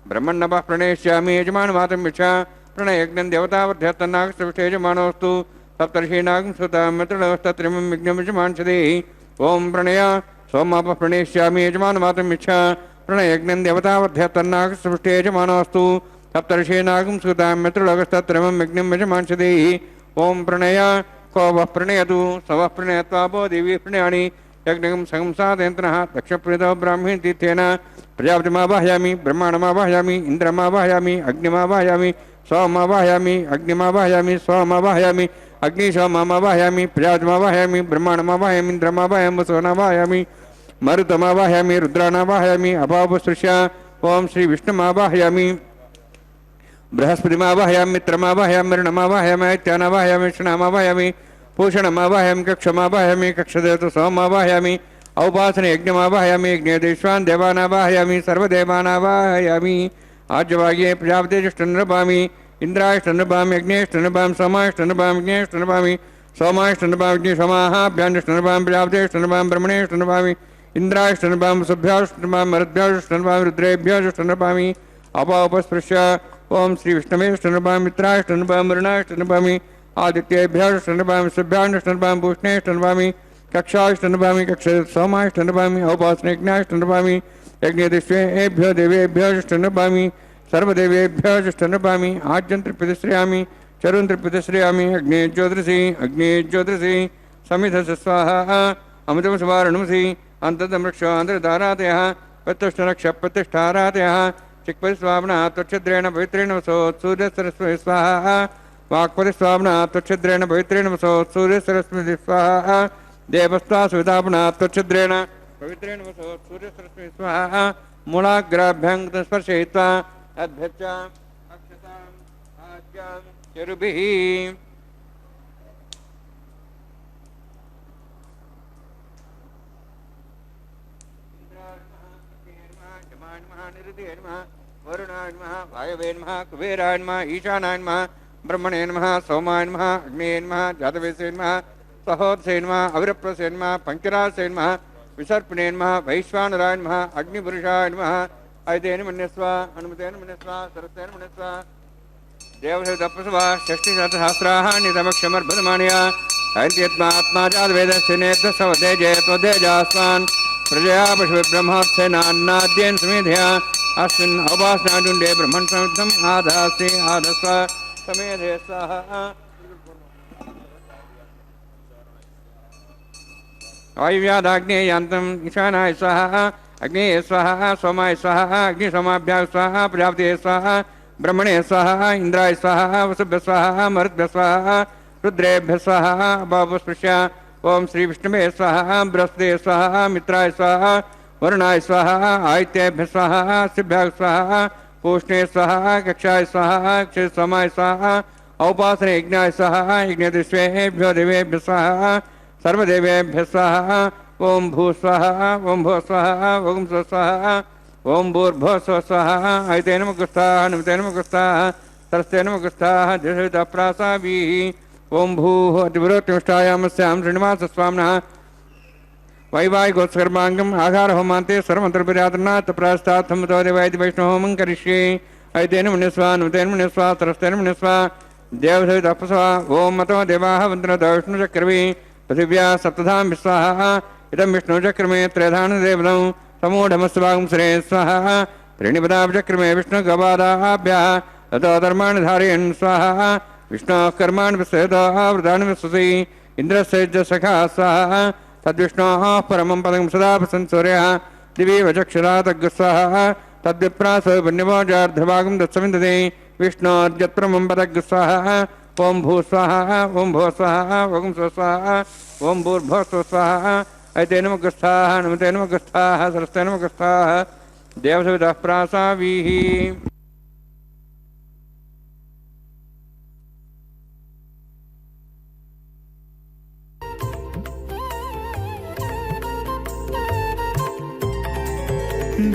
ब्रह्मण्णपः प्रणेष्यामि यजमानमातं मिच्छा प्रणयज्ञं देवतावर्ध्यत्तन्नागस्तविष्टे यजमानोऽस्तु सप्तर्षीनागं सुतां मित्रलोकस्तत्रिमं यज्ञं यजमांसदेः ओम प्रणय सोमापः प्रणेष्यामि यजमानमातं मिच्छा प्रणयज्ञं देवतावर्ध्यत्तन्नागस्तविष्टे यजमानोऽस्तु सप्तर्षीनागं सुतां मित्रलोकस्तत्रिमं यज्ञं यजमांसदेः ओम प्रणय को वः प्रणयतु स वः प्रणयत्वापो देवी प्रणयाणि यज्ञं संसादयन्त्रः दक्षप्रीतो ब्राह्मी तीर्थेन प्रजापतिमावाहयामि ब्रह्माणमावाहयामि इन्द्रमावाहयामि अग्निमावाहयामि सोममावाहयामि अग्निमावाहयामि सोममावाहयामि अग्निशोममावाहयामि प्रजापतिमावाहयामि ब्रह्माणमावाहयामि इन्द्रमावाहयामि वसुनावाहयामि मरुतमावाहयामि रुद्राणावाहयामि अपापसृष्य ओम श्री विष्णुमावाहयामि बृहस्पतिमावाहयामि मित्रमावाहयामि मरुणमावाहयामि ऐत्यानावाहयामि कृष्णमावाहयामि पूषणमावाहयामि कक्षमावाहयामि कक्षदेवतो सोममावाहयामि औपासने यज्ञमावाहयामि यज्ञदेश्वान् देवानावाहयामि सर्वदेवानावाहयामि आज्यवाग्ये प्रजापतिष्ठन्नृपामि इन्द्रायष्ठन्नृपामि यज्ञेष्ठन्नृपामि सोमायष्ठन्नृपामि यज्ञेष्ठन्नृपामि सोमायष्ठन्नृपामि यज्ञसमाहाभ्यान्ष्ठन्नृपामि प्रजापतिष्ठन्नृपामि ब्रह्मणेष्ठन्नृपामि इन्द्रायष्ठन्नृपामि सुभ्याष्ठन्नृपामि मरुद्भ्याष्ठन्नृपामि रुद्रेभ्याष्ठन्नृपामि अपापस्पृश्य ओम श्री विष्णवेष्ठन्नृपामि मित्रायष्ठन्नृपामि वरुणायष्ठन्नृपामि आदित्येभ्याष्ठन्नृपामि शुभ्याष्ठन्नृपामि भूषणेष्ठन्नृपामि कक्षाष्ठन्नृपामि कक्ष सोमाष्ठन्नृपामि औपासनेज्ञाष्ठन्नृपामि यज्ञदिष्वेभ्यो देवेभ्योष्ठन्नृपामि सर्वदेवेभ्यो ष्ठन्नृपामि आज्यं तृप्यतिश्रयामि चरुं तृप्यतिश्रयामि अग्ने ज्योतिषि समिधस्य स्वाहा अमृतं सुवारणमसि अन्तर्दमृक्षो अन्तर्धारातयः प्रत्युष्टनक्ष प्रतिष्ठारातयः चिक्पतिस्वाम्ना त्वच्छिद्रेण पवित्रेण वसोत्सूर्यसरस्वती स्वाहा वाक्पतिस्वाम्ना त्वच्छिद्रेण पवित्रेण वसोत्सूर्यसरस्वती स्वाहा देवस्त्वा सुवितापना त्वच्छिद्रेण पवित्रेण वसोत्सूर्यसरस्वती स्वाहा मूलाग्राभ्यां स्पर्शयित्वा अद्भ्यच्च अक्षताम् आज्ञां चरुभिः वरुणाय नमः वायवे नमः कुबेराय नमः ईशानाय नमः ब्रह्मणे नमः सोमाय नमः अग्नेय नमः जातवेदसे नमः सहोदसे नमः अविरप्रसे नमः पंचरासे नमः विसर्पणे नमः वैश्वानराय नमः अग्निपुरुषाय नमः ऐतेन मन्यस्व अनुमतेन मन्यस्व सरस्तेन मन्यस्व देवसवितप्रसवा षष्टिशतसहस्राः नितमक्षमर्भुतमानया ऐत्यत्मात्मा जातवेदस्य नेत्रसवतेजे त्वदेजास्मान् प्रजया पशुब्रह्मोत्सेनान्नाद्येन समेधया अस्मिन् अवभासनाजुण्डे ब्रह्मन् समिद्धम् आधास्ति आधस्व समेधे स्वाहा वायुव्यादाग्नेयान्तम् ईशानाय स्वाहा अग्नेये स्वाहा सोमाय स्वाहा अग्निसोमाभ्यां स्वाहा प्रजापतये स्वाहा ब्रह्मणे स्वाहा इंद्राय स्वाहा वसुभ्य स्वाहा मरुद्भ्य स्वाहा रुद्रेभ्यः स्वाहा अपापुस्पृश्य ओम श्री विष्णुवे स्वाहा बृहस्पते स्वाहा मित्राय स्वाहा वरुणाय स्वाहा आदित्येभ्यः स्वाहा सिभ्यः स्वाहा पूष्णे स्वाहा कक्षाय स्वाहा क्षय सोमाय स्वाहा औपासने यज्ञाय स्वाहा यज्ञदिष्वेभ्यो देवेभ्यः स्वाहा सर्वदेवेभ्यः स्वाहा ओम भू स्वाहा ओम भो स्वाहा ओम स्व स्वाहा ओम भूर्भुवः स्वः स्वाहा ऐते नमः गुस्ताः नमते नमः गुस्ताः सरस्ते नमः गुस्ताः जयप्रासाभिः ओम भूः अतिबृहत्युष्टायामस्यां श्रीनिवासस्वामिनः वैवाहिकोत्सर्माङ्गम् आहारहोमान्ते सर्वमन्त्रपर्यातनात् प्रास्तात्थमतो देवायति वैष्णवहोमं करिष्ये ऐतेन मुनिस्वा नमतेन मुनिस्वा सरस्तेन मुनिस्वा देवसवितः ओम मतो देवाः वन्दनतो विष्णुचक्रमे पृथिव्या सप्तधां विस्वाहा इदं विष्णुचक्रमे त्रयधानदेवतं समूढमस्वागं श्रे स्वाहा त्रीणिपदाचक्रमे विष्णुगवादाभ्यः ततो धर्माणि धारयन् स्वाहा विष्णोः कर्माणि विश्रेतः वृदानि विश्वसि इन्द्रस्य च सखा स्वाहा तद्विष्णोः परमं पदं सदा प्रसन्सूर्यः दिवि वचक्षुरा तद्गुस्वाहा तद्विप्रास पुण्यमोजार्धभागं दत्सविन्दते विष्णोर्यत्परमं पदग्स्वाहा ओम भू स्वाहा ओम भो स्वाहा ओम स्व स्वाहा ओम भूर्भुवः स्वः स्वाहा ऐते नमः गुस्ताः नमते नमः गुस्ताः सरस्ते नमः गुस्ताः देवसवितः प्रासाभिः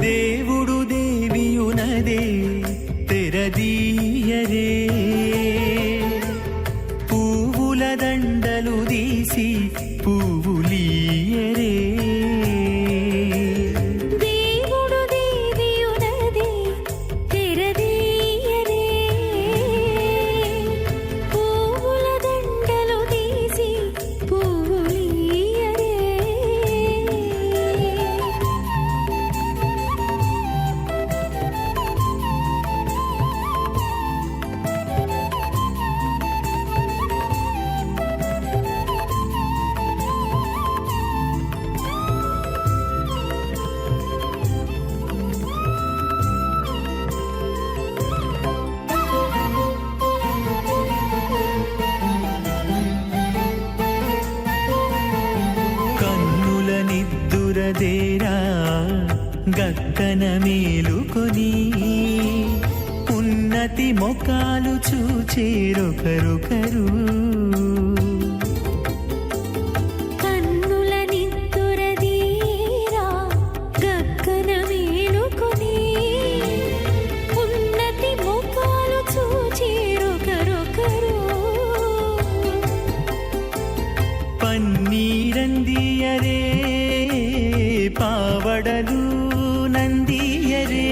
దేవుడు దేవియునదే తెరదీయరే పువ్వుల దండలు తీసి పువ్వులీయరే దేవుడు దేవియునదే తెరదీయరే పువ్వుల దండలు తీసి పువ్వులీయరే కన్నుల నిద్దురదేరా గక్కన మేలుకొని ఉన్నతి మొకాలు చూచేరొకరొకరు కన్నుల నిద్దురదీరా గక్కన మేలుకొని ఉన్నతి ముఖాలు చూచేరొకరొకరు పన్నీరందియరే పావడలు నందియరే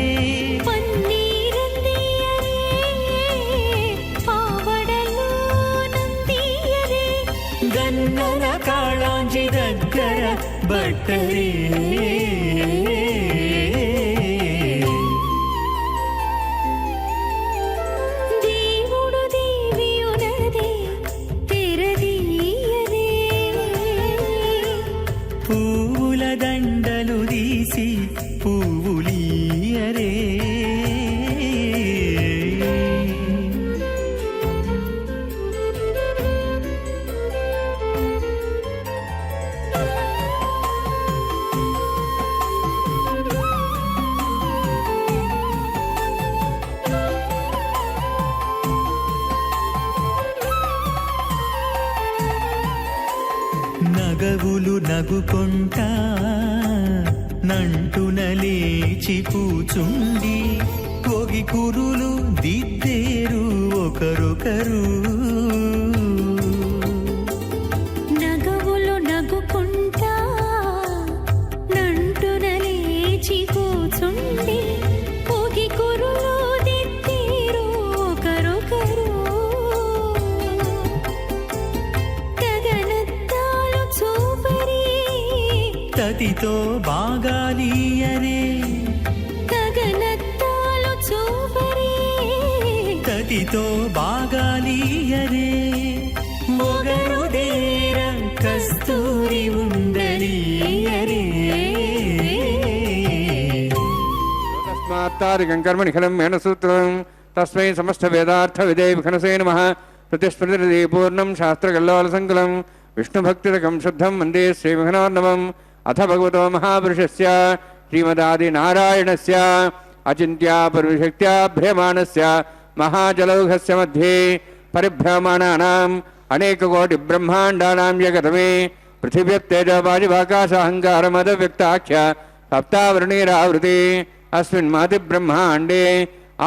పన్నీరందియరే పావడలు నందియరే గన్నర కాళాంజి దగ్గర బట్టరే దేవుడు దేవియునదే తెరదీయరే పువ్వుల దండలు తీసి పువ్వులీయరే నగవులు నగుకొంటా నంటున లేచి కూచుండి కొగి కురులు దిద్దేరు ఒకరొకరు నగవులు నగుకుంటా నంటున లేచి కూచుండి పొగి కురులు దిద్దేరు ఒకరొకరు గగనత్తాలు చూపరి తతితో బాగాలీయరే గగనత్తాలు చూపరి తతితో బాగాలీయరే మొగరు దేర కస్తూరి ఉండలీయరే तस्मात्तारिकं कर्म निखिलं मेन सूत्रं तस्मै समस्त वेदार्थ विदे विखनसे नमः శృతిస్మృతిపూర్ణం శాస్త్రకల్లోలసంకులం విష్ణుభక్తిరకం శుద్ధం వందే శ్రీమహనోర్ణవం. అథ భగవతో మహాపురుషస్య శ్రీమదాదినారాయణస్య అచింత్యా పరమశక్త్యా భ్రయమాణస్య మహాజలౌఘస్య మధ్యే పరిభ్రమాణానాం అనేకకోటి బ్రహ్మాండానాం యగతమే పృథివ్యప్తేజోపాజివాకాశాహంకారమదవ్యక్తాఖ్య సప్తావృణీరావృతే అస్మిన్ మాతి బ్రహ్మాండే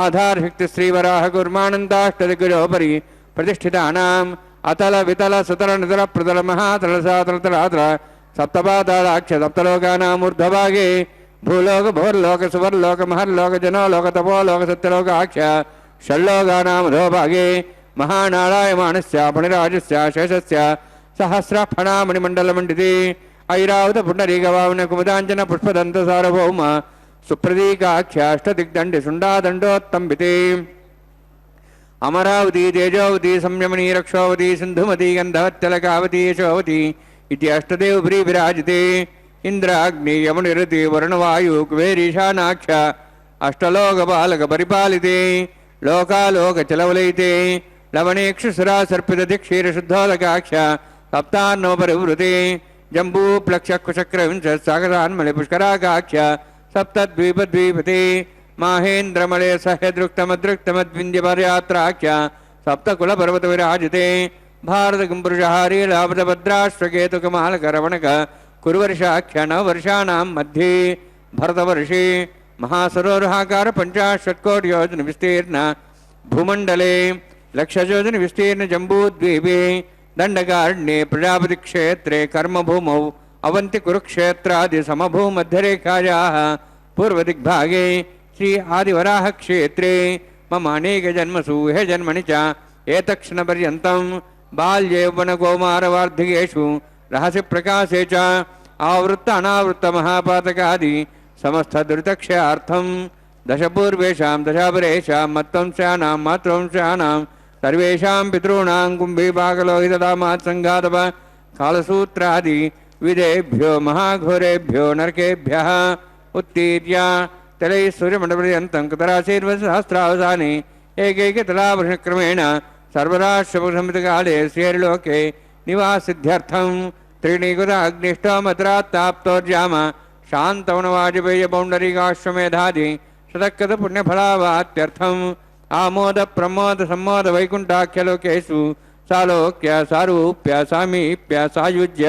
ఆధారశక్తి శ్రీవరాహ కుర్మానందాష్టదిగ్గజోపరి ప్రతిష్ఠితానాం అతల వితల సుతల నితల ప్రతల మహాతల సాతల తలాతల సప్తపాతాళాక్ష సప్తలోకానాం ఊర్ధ్వభాగే భూలోక భోర్లోక సువర్లోక మహర్లోక జనోలోక తపోలోక సత్యలోకాక్ష షల్లోకానాం అధోభాగే మహానారాయమాణస్య ఫణిరాజస్య శేషస్య సహస్రఫణామణిమండలమండితే ఐరావత పుండరీకవామన కుముదాంజన పుష్పదంత సార్వభౌమ సుప్రదీకాఖ్యాష్టదిగ్దండి శుండాదండోత్తంబితే అమరావతి తేజోవతి సంయమనీ రక్షోవతి సింధుమతి గంధవత్యలకావతి యశోవతి ఇది అష్టదేవ ప్రీ విరాజితే ఇంద్రాగ్ని యమునిరతి వరుణవాయు కుబేరీశానాక్ష అష్టలోకపాలక పరిపాలితే లోకాలోక చలవలైతే లవణేక్షుసురా సర్పిత క్షీరశుద్ధోదకాక్ష సప్తాన్నోపరివృతే జంబూప్లక్షకుచక్రవింశ సాగరాన్మళి పుష్కరాకాక్ష సప్తద్వీపద్వీపతే మాహేంద్రమళే సహ్యదృక్తమదృక్తమద్వింధ్యపర్యాత్రాఖ్య సప్తకుల పర్వత విరాజితే భారతకుంపురుషహారీ లాభదభద్రాశ్వకేతుకమాలకరవణక కురువర్షాఖ్య నవవర్షాణం మధ్యే భరతవర్షే మహాసరోరుహాకార పంచాశత్కోటి యోజన విస్తీర్ణ భూమండలే లక్షయోజన విస్తీర్ణ జంబూద్వీపే దండకారణ్యే ప్రజాపతి క్షేత్రే కర్మభూమౌ అవంతి కురుక్షేత్రాది సమభూమధ్యరేఖాయాః పూర్వదిగ్భాగే శ్రీ ఆదివరాహ క్షేత్రే మమ అనేక జన్మసు హే జన్మని చ ఏతక్షణపర్యంతం బాల్యే యౌవనకౌమారవార్ధికేషు రహస్య ప్రకాశే చ ఆవృత్త అనావృత్త మహాపాతకాది సమస్త దురితక్షయార్థం దశపూర్వేషాం దశాపరేషాం మత్వంశానాం మాతృవంశానాం సర్వేషాం పితॄణాం కుంభీపాకలోహితదామాత్ సంఘాతప కాలసూత్రాది విదేభ్యో మహాఘోరేభ్యో నరకేభ్యః ఉత్తీర్య తలై సూర్యమండపర్యంతం కృతరాశీర్వసహస్రావసానే ఏకైకతలాభృషక్రమేణ సర్వదా శుభసంహితకాలే శ్రీహరిలోకే నివాసిద్ధ్యర్థం త్రీణీకృత అగ్నిష్టోమద్రాత్తాప్తోర్జామ శాంతవనవాజపేయ పౌండరీకాశ్వమేధాది శతకృత పుణ్యఫలావాత్యర్థం ఆమోద ప్రమోద సమ్మోద వైకుంఠాఖ్యలోకేషు సాలోక్య సారూప్య సామీప్య సాయుజ్య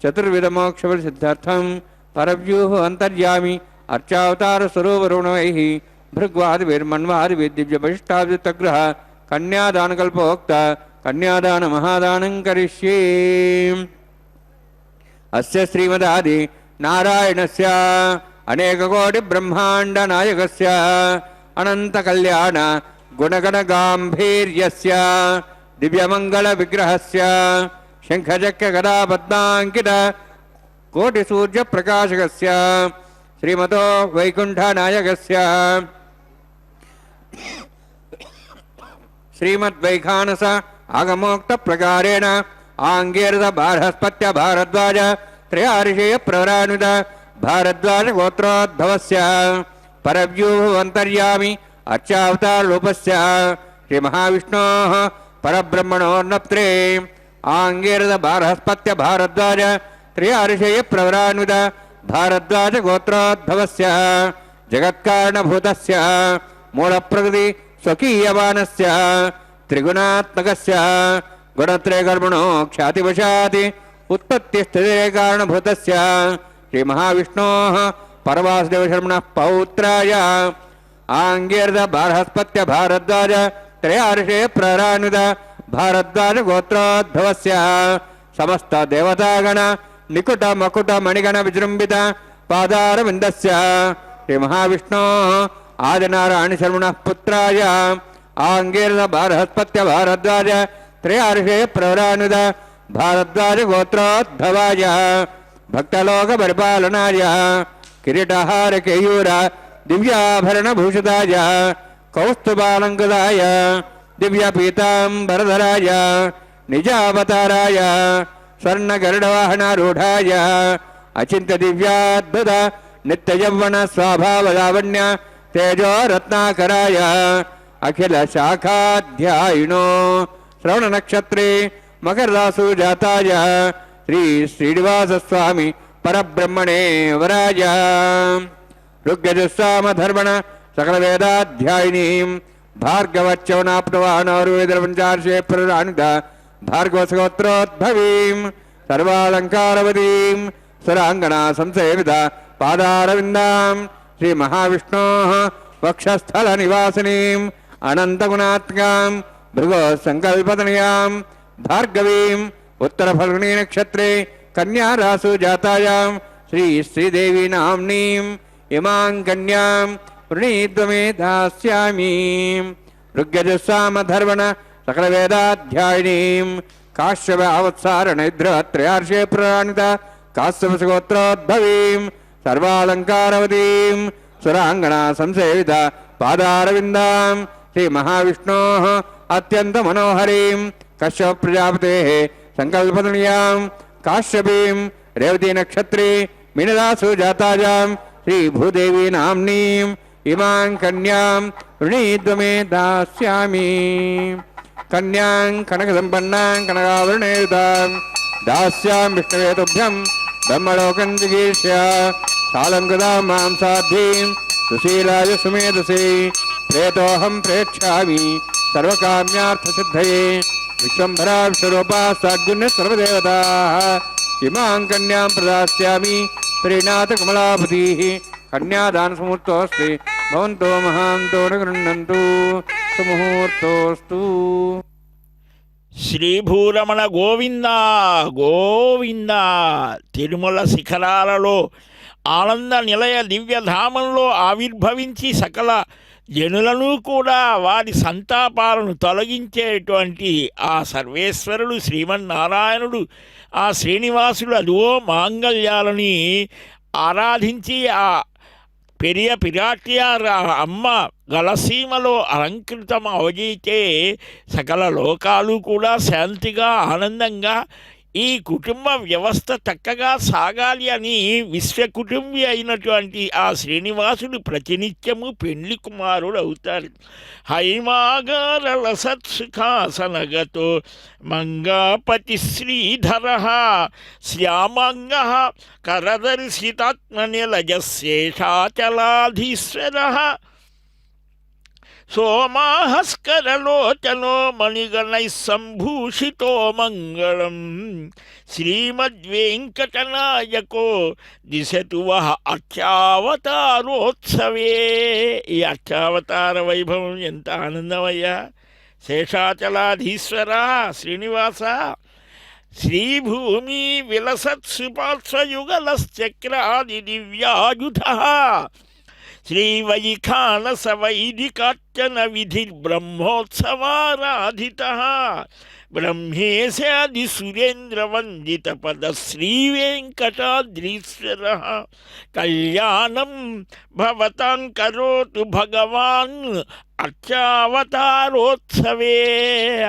చతుర్విధ మోక్షఫల సిద్ధార్థం పరవ్యూహ అంతర్యామి అర్చావతార స్వరూపరుణవై భృగ్వాదిర్మన్వాది దివ్య వశిష్టాభితగ్రహ కన్యాదానకల్పోక్త కన్యాదాన మహాదానం కరిష్యే. అస్య శ్రీమదాది నారాయణస్య అనేకకోటి బ్రహ్మాండ నాయకస్య అనంత కళ్యాణ గుణగణ గాంభీర్యస్య దివ్యమంగళ విగ్రహస్య శంఖచక్ర గదా పద్మాంకిత కోటి సూర్య ప్రకాశకస్య శ్రీమతో వైకుంఠ నాయకస్య శ్రీమద్వైఖానస ఆగమోక్త ప్రకారేణ ఆంగీరద బారహస్పత్య భారద్వాజ త్రయార్షేయ ప్రవరానుద భారద్వాజ గోత్రోద్భవస్య పరవ్యూహంతర్యామి అర్చావతారూపస్య శ్రీ మహావిష్ణోః పరబ్రహ్మణోర్నప్త్రే ఆంగీరద బారహస్పత్య భారద్వాజ త్రయార్షేయ ప్రవరానుద భారద్వాజ గోత్రోద్భవస్య జగత్కారణభూతస్య మూలప్రకృతి స్వకీయమానస్య త్రిగుణాత్మకస్య గుణత్రయకర్మణో ఖ్యాతివశాతి ఉత్పత్తిస్థితే కారణభూతస్య శ్రీ మహావిష్ణోః పరవాసుదేవశర్మణః పౌత్రాయ ఆంగీరద బారహస్పత్య భారద్వాజ త్రయార్షే ప్రరానుద భారద్వాజ గోత్రోద్భవస్య సమస్త దేవతాగణ నికుట మకుట మణిగణ విజృంభిత పాదారవిందస్య శ్రీ మహావిష్ణోః ఆదినారాయణ శర్మణః పుత్రాయ ఆంగీరద బారహస్పత్య భారద్వాజ త్రయార్షే ప్రవరానుద భారద్వాజ గోత్రోద్భవాయ భక్తలోక పరిపాలనాయ కిరీటహార కేయూర దివ్యాభరణ భూషితాయ కౌస్తుభాలంకృతాయ దివ్య పీతాంబరధరాయ నిజావతారాయ స్వర్ణ గరుడవాహనారూఢాయ అచింత దివ్యాద్భుత నిత్యయౌవన స్వభావలావణ్య తేజో రత్నాకరాయ అఖిల శాఖాధ్యాయినో శ్రవణ నక్షత్రే మకర రాసు జాతాయ శ్రీ శ్రీనివాస స్వామి పరబ్రహ్మణే వరాయ ఋగ్యజస్సామ ధర్మణ సకల వేదాధ్యాయినీం భార్గవచ్చవనాప్తవానౌర్వేదపంచార్షే ప్రరాణిత భార్గవసగోత్రోద్భవీం సర్వాలంకారవతీం సురాంగణా సంసేవిత పాదారవిందాం శ్రీ మహావిష్ణోః వక్షస్థల నివాసినీం అనంతగుణాత్మకాం భృగో సంకల్పతనయాం భార్గవీం ఉత్తర ఫల్గుణీ నక్షత్రే కన్యా రాసు జాతాయాం శ్రీ శ్రీదేవి నామ్నీం ఇమాం కన్యాం వృణీద్వమే దాస్యామి ఋగ్యజస్సామ ధర్వణ సకల వేదాధ్యాయినీం కాశ్యప అవత్సారణైద్రత్రయార్షే ప్రరాణిత కాశ్యపగోత్రోద్భవీం సర్వాలంకారవతీం సురాంగణా సంసేవిత పాదారవిందాం శ్రీ మహావిష్ణోః అత్యంత మనోహరీం కశ్యప ప్రజాపతేః సంకల్పతనయాం కాశ్యపీం రేవతీ నక్షత్రే మీనరాసు జాతాయాం శ్రీ భూదేవి నామ్నీం ఇమాం కన్యాం వృణీద్వమే దాస్యామి కన్యాం కనక సంపన్నాం కనకావృణేయుతాం దాస్యాం విష్ణవే తుభ్యం బ్రహ్మలోకం జిగీర్ష్య సాలంకృతాం మాం సాధ్వీం సుశీలాయ సుమేధసే ప్రేతోహం ప్రేక్షామి సర్వకామ్యార్థసిద్ధయే విశ్వంభరా విశ్వరూపా సాగ్గుణ్య సర్వదేవతాః ఇమాం కన్యాం ప్రదాస్యామి ప్రీణాత కమలాపతిః కన్యాదానసముహూర్తోऽస్తి భవంతో మహాంతో న గృహ్ణन्तు సుముహూర్తోऽస్తు. శ్రీభూరమణ గోవింద గోవింద. తిరుమల శిఖరాలలో ఆనంద నిలయ దివ్యధామంలో ఆవిర్భవించి సకల జనులను కూడా వారి సంతాపాలను తొలగించేటువంటి ఆ సర్వేశ్వరుడు శ్రీమన్నారాయణుడు ఆ శ్రీనివాసుడు అదిగో మాంగళ్యాలని ఆరాధించి ఆ పెరియ పిరాటియార్ అమ్మ గలసీమలో అలంకృతం అవజీతే సకల లోకాలు కూడా శాంతిగా ఆనందంగా ఈ కుటుంబ వ్యవస్థ చక్కగా సాగాలి అని విశ్వకుటుంబి అయినటువంటి ఆ శ్రీనివాసుడు ప్రతినిత్యము పెండ్లి కుమారుడు అవుతాడు. హైమాగారల సత్సుఖాసనగతో మంగాపతి శ్రీధర శ్యామంగ కరదర్శితాత్మనిలజశేషాచలాధీశ్వర సోమాహస్కరలోచనో మణిగణై సంభూషితో మంగళం శ్రీమద్వేంకటనాయకో దిశతు వః అర్చావతారోత్సవే. ఈ అర్చావతార వైభవం ఎంత ఆనందమయ్యా! శేషాచలాధీశ్వర శ్రీనివాస శ్రీభూమి విలసత్సుపార్శ్వయుగలశ్చక్రాది దివ్యాయుధ శ్రీవైఖానస వైదికార్చన విధిర్బ్రహ్మోత్సవారాధిత బ్రహ్మేశాది సురేంద్రవందిత పద శ్రీవేంకటాద్రీశ్వర కళ్యాణం భవతాం కరోతు భగవాన్ అర్చావతారోత్సవే.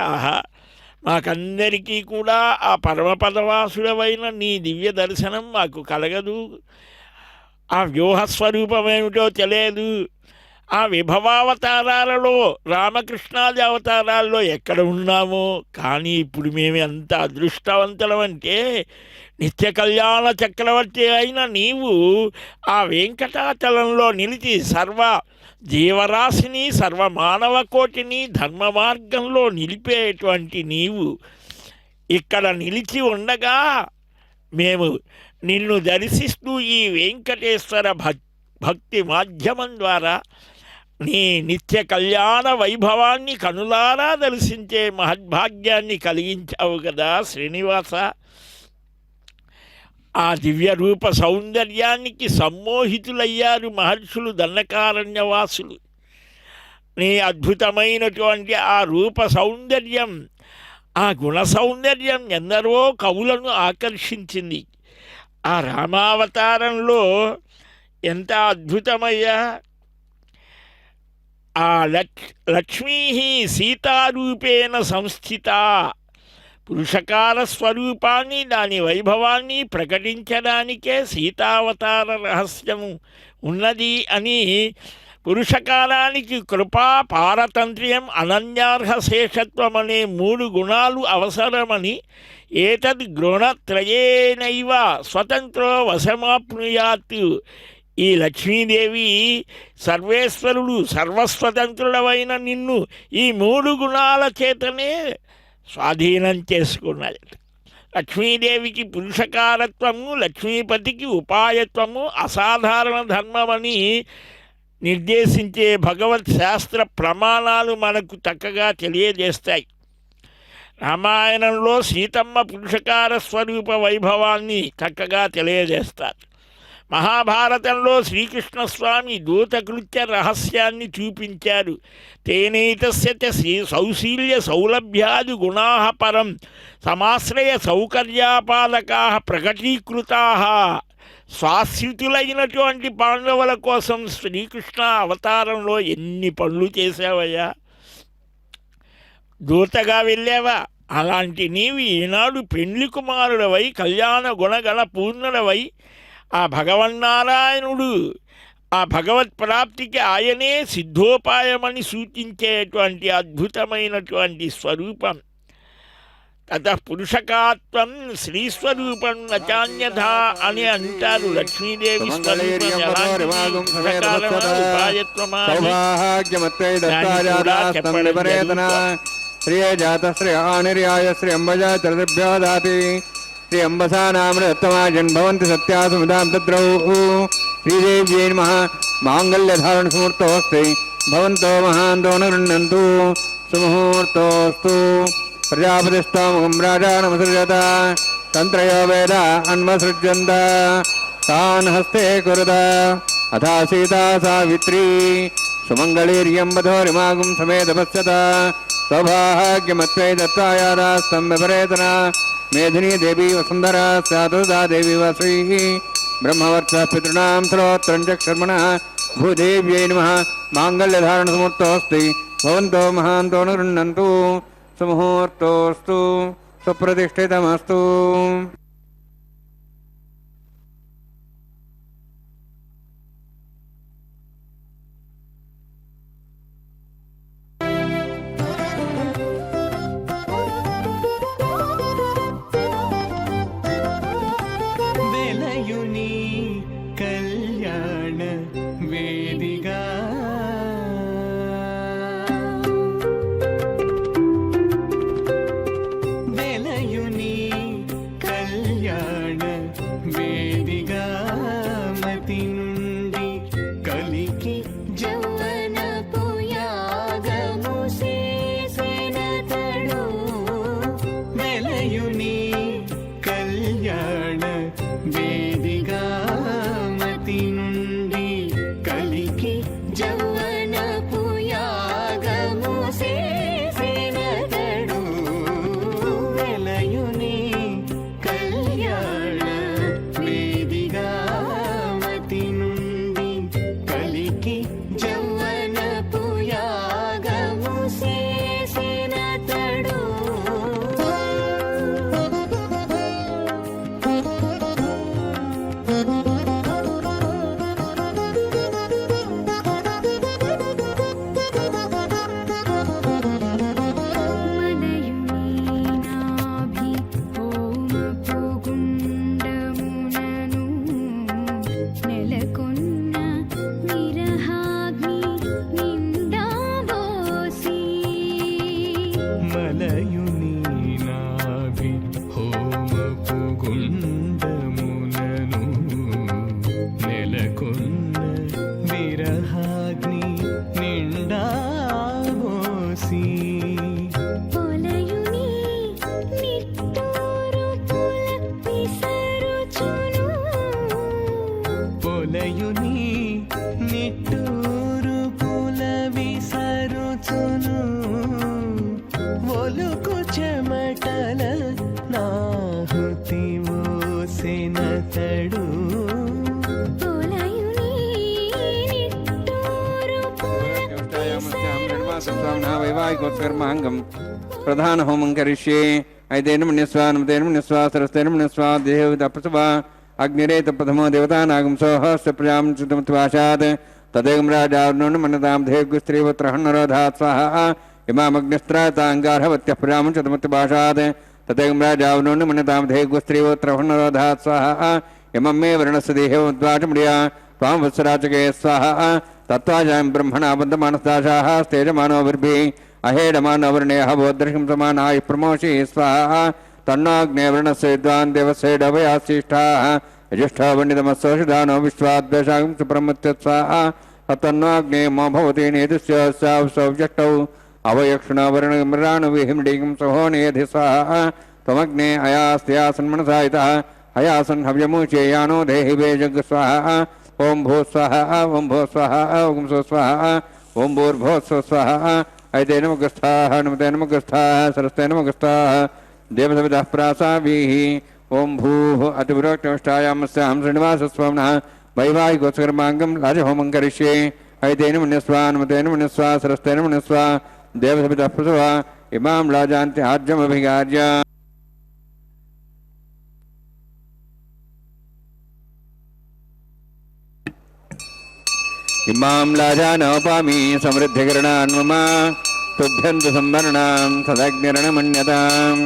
ఆహా, మాకందరికీ కూడా ఆ పరమపదవాసుడవైన నీ దివ్య దర్శనం మాకు కలగదు. ఆ వ్యూహస్వరూపమేమిటో తెలియదు. ఆ విభవావతారాలలో రామకృష్ణాది అవతారాల్లో ఎక్కడ ఉన్నామో కానీ ఇప్పుడు మేము ఎంత అదృష్టవంతులం అంటే నిత్య కళ్యాణ చక్రవర్తి అయిన నీవు ఆ వెంకటాచలంలో నిలిచి సర్వ జీవరాశిని సర్వ మానవ కోటిని ధర్మ మార్గంలో నిలిపేటువంటి నీవు ఇక్కడ నిలిచి ఉండగా మేము నిన్ను దర్శిస్తూ ఈ వెంకటేశ్వర భక్తి మాధ్యమం ద్వారా నీ నిత్య కళ్యాణ వైభవాన్ని కనులారా దర్శించే మహద్భాగ్యాన్ని కలిగించావు కదా శ్రీనివాస. ఆ దివ్య రూప సౌందర్యానికి సమ్మోహితులయ్యారు మహర్షులు దండకారణ్యవాసులు. నీ అద్భుతమైనటువంటి ఆ రూప సౌందర్యం ఆ గుణ సౌందర్యం ఎందరో కవులను ఆకర్షించింది. ఆ రామావతారంలో ఎంత అద్భుతమయ్యా! ఆ లక్ష్మీ సీతారూపేణ సంస్థిత పురుషకార స్వరూపాన్ని దాని వైభవాన్ని ప్రకటించడానికే సీతావతార రహస్యము ఉన్నది అని పురుషకాలానికి కృపా, పారతంత్ర్యం, అనన్యార్హ శేషత్వం అనే 3 గుణాలు అవసరమని ఏతద్ గుణత్రయేనైవ స్వతంత్రో వశమాప్నుయాత్. ఈ లక్ష్మీదేవి సర్వేశ్వరుడు సర్వస్వతంత్రుడవైన నిన్ను ఈ 3 గుణాల చేతనే స్వాధీనం చేసుకున్నది. లక్ష్మీదేవికి పురుషకారత్వము, లక్ష్మీపతికి ఉపాయత్వము, అసాధారణ ధర్మమని నిర్దేశించే భగవత్ శాస్త్ర ప్రమాణాలు మనకు చక్కగా తెలియజేస్తాయి. రామాయణంలో సీతమ్మ పురుషకార స్వరూప వైభవాన్ని చక్కగా తెలియజేస్తారు. మహాభారతంలో శ్రీకృష్ణస్వామి దూతకృత్య రహస్యాన్ని చూపించారు. తేనైతస్య సౌశీల్య సౌలభ్యాది గుణా పరం సమాశ్రయ సౌకర్యాపాదకా ప్రకటీకృతా. స్వాశ్రితులైనటువంటి పాండవుల కోసం శ్రీకృష్ణ అవతారంలో ఎన్ని పనులు చేశావయ్యా, దూతగా వెళ్ళావా? అలాంటి నీవు ఈనాడు పెండ్లి కుమారుడవై కళ్యాణ గుణగణ పూర్ణుడవై ఆ భగవన్నారాయణుడు ఆ భగవత్ ప్రాప్తికి ఆయనే సిద్ధోపాయమని సూచించేటువంటి అద్భుతమైనటువంటి స్వరూపం. తత పురుషకాత్వం శ్రీస్వరూపం నచాన్యథా అని అంటారు. లక్ష్మీదేవి శ్రీ అంబజా చరిభ్యో దాతి శ్రీ అంబసా నామృతమాజన్ భవంతి సత్యాసు ముదాం తద్రౌ. శ్రీదేవ్యై నమః. మాంగళ్యధారణ సుముహూర్తోస్తి భవంతో మహాంతో నృణ్యంతు సుముహూర్తోస్తు. ప్రజాపతిస్తాముఖం రాజానమసృజత తంత్రయో వేద అన్వసృజ్యంత తాన్ హస్తే కురుత అథా సీతా సావిత్రీ సుమంగళీర్యం వధోరిమాగం సమేత పశ్యత. సౌభాగ్యమత్వై దత్తాయాదాస్తం విపరేతన మేధినీ దేవీ వసుంధరా సాధుదా దేవి వసీ బ్రహ్మవర్చ పితॄణాం శ్రోత్రం చక్షర్మణ. భూదేవ్యై నమః. మాంగళ్యధారణ సమూర్తోస్తి భవంతో మహాంతో నృణ్యంతు సుముహూర్తోస్తు. సుప్రతిష్ఠితమస్తు. వెలయుని కళ్యాణ వేదిగా వెలయుని కళ్యాణ వేదిగా మతి నుండి కలికి జౌవనపు యాగము చేసెనతడు. వెలయుని కళ్యాణ వేదిగా మతి నుండి కలికి జౌవనపు యాగము చేసెనతడు. వెలయుని కళ్యాణ వేదిగా మతి నుండి కలికి జౌవనపు యాగము చేసెనతడు. మనయుని నాభి హోమపు గుండమునను నెలకొన్న విరహాగ్ని నిండాబోసి. మలయుని నాభి హోమపు గుండమునను నెలకొన్న విరహాగ్ని నిండాబోసి. పొలయుని నిట్టూరు పుల విసరుచును. పొలయుని నిట్టూరు పుల విసరుచును. ఒలుకు చెమటల నాహుతి ఓసెనతడు. పొలయుని నిట్టూరు పుల వైవాహికోత్కర్మాంగం ప్రధాన హోమం కరిష్యే. ఐదేన మన్యస్వా నమతేన మన్యస్వా సరస్తేన మన్యస్వా దేహ తపస్వ అగ్నిరేత ప్రథమో దేవతానాగం సోహస్య ప్రజాం చుతమత్వాశాత్ तदेकं राजावरुणं मन्यतां धेयगुस्त्रीपुत्रहन्नरोधात् स्वाहा इमामग्निस्त्राताङ्गारहवत्यः प्रजामुञ्चतमुत्तिभाषात् तदेकं राजावरुणं मन्यतां धेयगुस्त्रीपुत्रहन्नरोधात् स्वाहा इमं मे वर्णस्य देहमुद्वाचमुडिया त्वां वत्सराचके स्वाहा तत्त्वाजां ब्रह्मणा बद्धमानस्दाशाः स्तेजमानोभिर्भिः अहेडमानवर्णे हवोदृशं समानाय प्रमोषि स्वाहा तन्नाग्नेवर्णस्य विद्वान् देवस्य डवयाशिष्ठाः यजिष्ठा वण्डितमस्सोषिधानो विश्वाद्वेषागं सुप्रमुत्य स्वाहा तन्नाग्ने मो भवति नेतुस्य सौजष्टौ अवयक्षुणावर्णमृणानुविहिमृडिगं सहोनेधि स्वाहा त्वमग्ने अयास्त्यासन्मनसा इतः अयासन् हव्यमुचेयानो देहि वेजग स्वाहा ओं भू स्वाहा ओं भू स्वाहा ओं सो स्वाहा ओं भूर्भो स्व स्वाहा ऐते नमगस्थाः नमते नमगस्थाः सरस्ते नमगस्थाः देवसविदः प्रासाभिः ओं भूः अतिपुरोक्तमष्टायामस्यां श्रीनिवासस्वामिनः वैवाहिकोत्सकर्माङ्गं राजहोमं करिष्ये ऐते नमन्यस्वा नमते नमन्यस्वा सरस्ते नमन्यस्वा देवसविदः प्रसवा इमां राजान्त्याज्यमभिगार्य इमां लाजानोपामि समृद्धिकरणान् मम तुभ्यन्तु संवरणां सदग्निरणमन्यताम्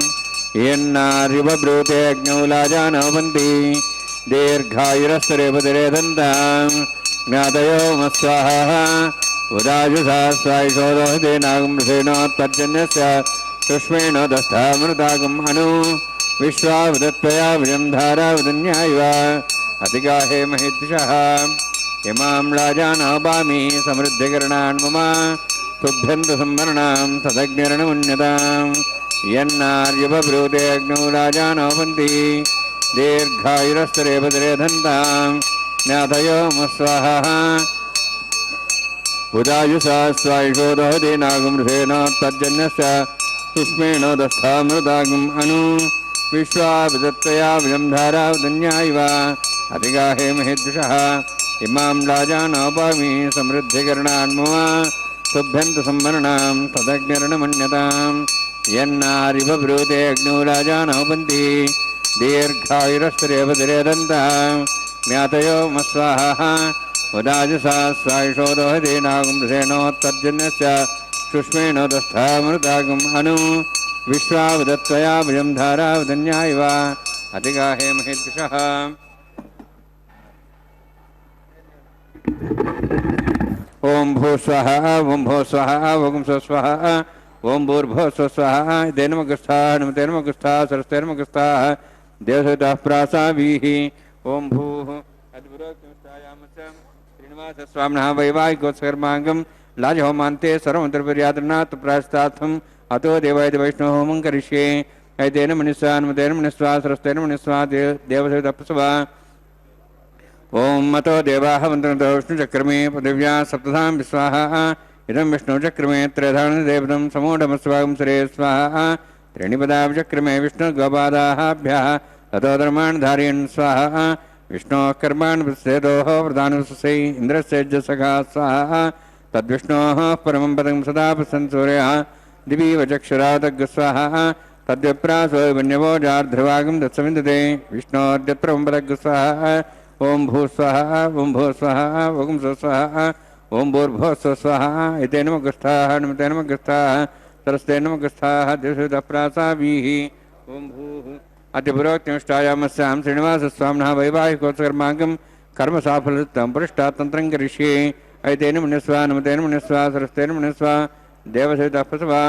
येन्नार्युपब्रूते अग्नौ लाजानोपन्ति दीर्घायुरस्तरेपतिरे दन्तां ज्ञातयो मस्वाहा उदाजुषा स्वायिषोदोहते नागमृषेणोत्तर्जन्यस्य सुष्मेण दष्टामृतागम् अनु विश्वावदत्वया विजं धारावदन्यायव अतिगाहे महिद्विषः इमां राजानोपामि समृद्धिकरणान् मम तुभ्यन्तु संवरणां सदग्निरणमन्यताम् यन्नार्युपब्रूते अग्नौ राजानोपन्ति दीर्घायुरस्तरेपतिरे दन्तां ज्ञातयो मस्वाहा उदायुषा स्वायुषोदहते नागमृषेणोत्तर्जन्यस्य सुष्मेण दष्टामृतागम् अनु विश्वावदत्वया विजं धारावदन्यायव अतिगाहे महिद्विषः इमां राजानोपामि समृद्धिकरणान् मम तुभ्यन्तु संवरणां तदग्निरणमन्यताम् यन्नार्युपब्रूते अग्नौ राजानोपन्ति दीर्घायुरस्तरेपतिरे दन्तां ज्ञातयो मस्वाहा उदाजुषा स्वायुषोदोहते नागमृषेणोत्तर्जन्यस्य सुष्मेण दष्टामृतागम् अनु विश्वावदत्वया भुजं धारावदन्यायव अतिगाहे महिद्विषः ओं भू स्वाहा ओं भो स्वाहा ओं सो स्वाहा ओं भूर्भो स्व स्वाहा इते नमगस्थाः नमते नमगस्थाः सरस्ते नमगस्थाः देवसवितः प्रासाभिः ओं भूः अतिपुरोक्तमष्टायामस्य श्रीनिवासस्वामिनः वैवाहिकोत्सकर्माङ्गं लाजहोमान्ते सर्वमन्त्रपर्यातनात् प्रायश्चित्तार्थम् अतो देवाय वैष्णव होमं करिष्ये ऐते नमनिस्वा नमते नमनिस्वा सरस्ते नमनिस्वा देवसवितः प्रसवा ओं मतो देवाः मन्त्रतो विष्णुचक्रमे पृथिव्या सप्तधां विस्वाहा इदं विष्णुचक्रमे त्रयधारणदेवतं समूढमस्वागं सरे स्वाहा त्रीणिपदा विचक्रमे विष्णुगोपादाभ्यः ततो धर्मान् धारयन् स्वाहा विष्णोः कर्मान् विश्वेदोः प्रधानवसै इन्द्रस्य सखा स्वाहा तद्विष्णोः परमं पदं सदा प्रसन् सूर्यः दिवि वचक्षुरादग् स्वाहा तद्विप्रासो वन्यवो जार्ध्रुवागं दत्सविन्दते विष्णोर्यत्प्रमं पदग् स्वाहा ओं भू स्वाहा ओं भो स्वाहा ओं सो स्वाहा ओं भूर्भो स्व स्वाहा इते नमगस्थाः नमते नमगस्थाः सरस्ते नमगस्थाः देवसवितः प्रासाभिः ओं भूः अतिपुरोक्तमष्टायामस्यां श्रीनिवासस्वामिनः वैवाहिकोत्सकर्माङ्गं कर्मसाफलयुक्तं पुरुष्टात् तन्त्रं करिष्ये ऐते नमनिस्वा नमते नमनिस्वा सरस्ते नमनिस्वा देवसवितः प्रसवा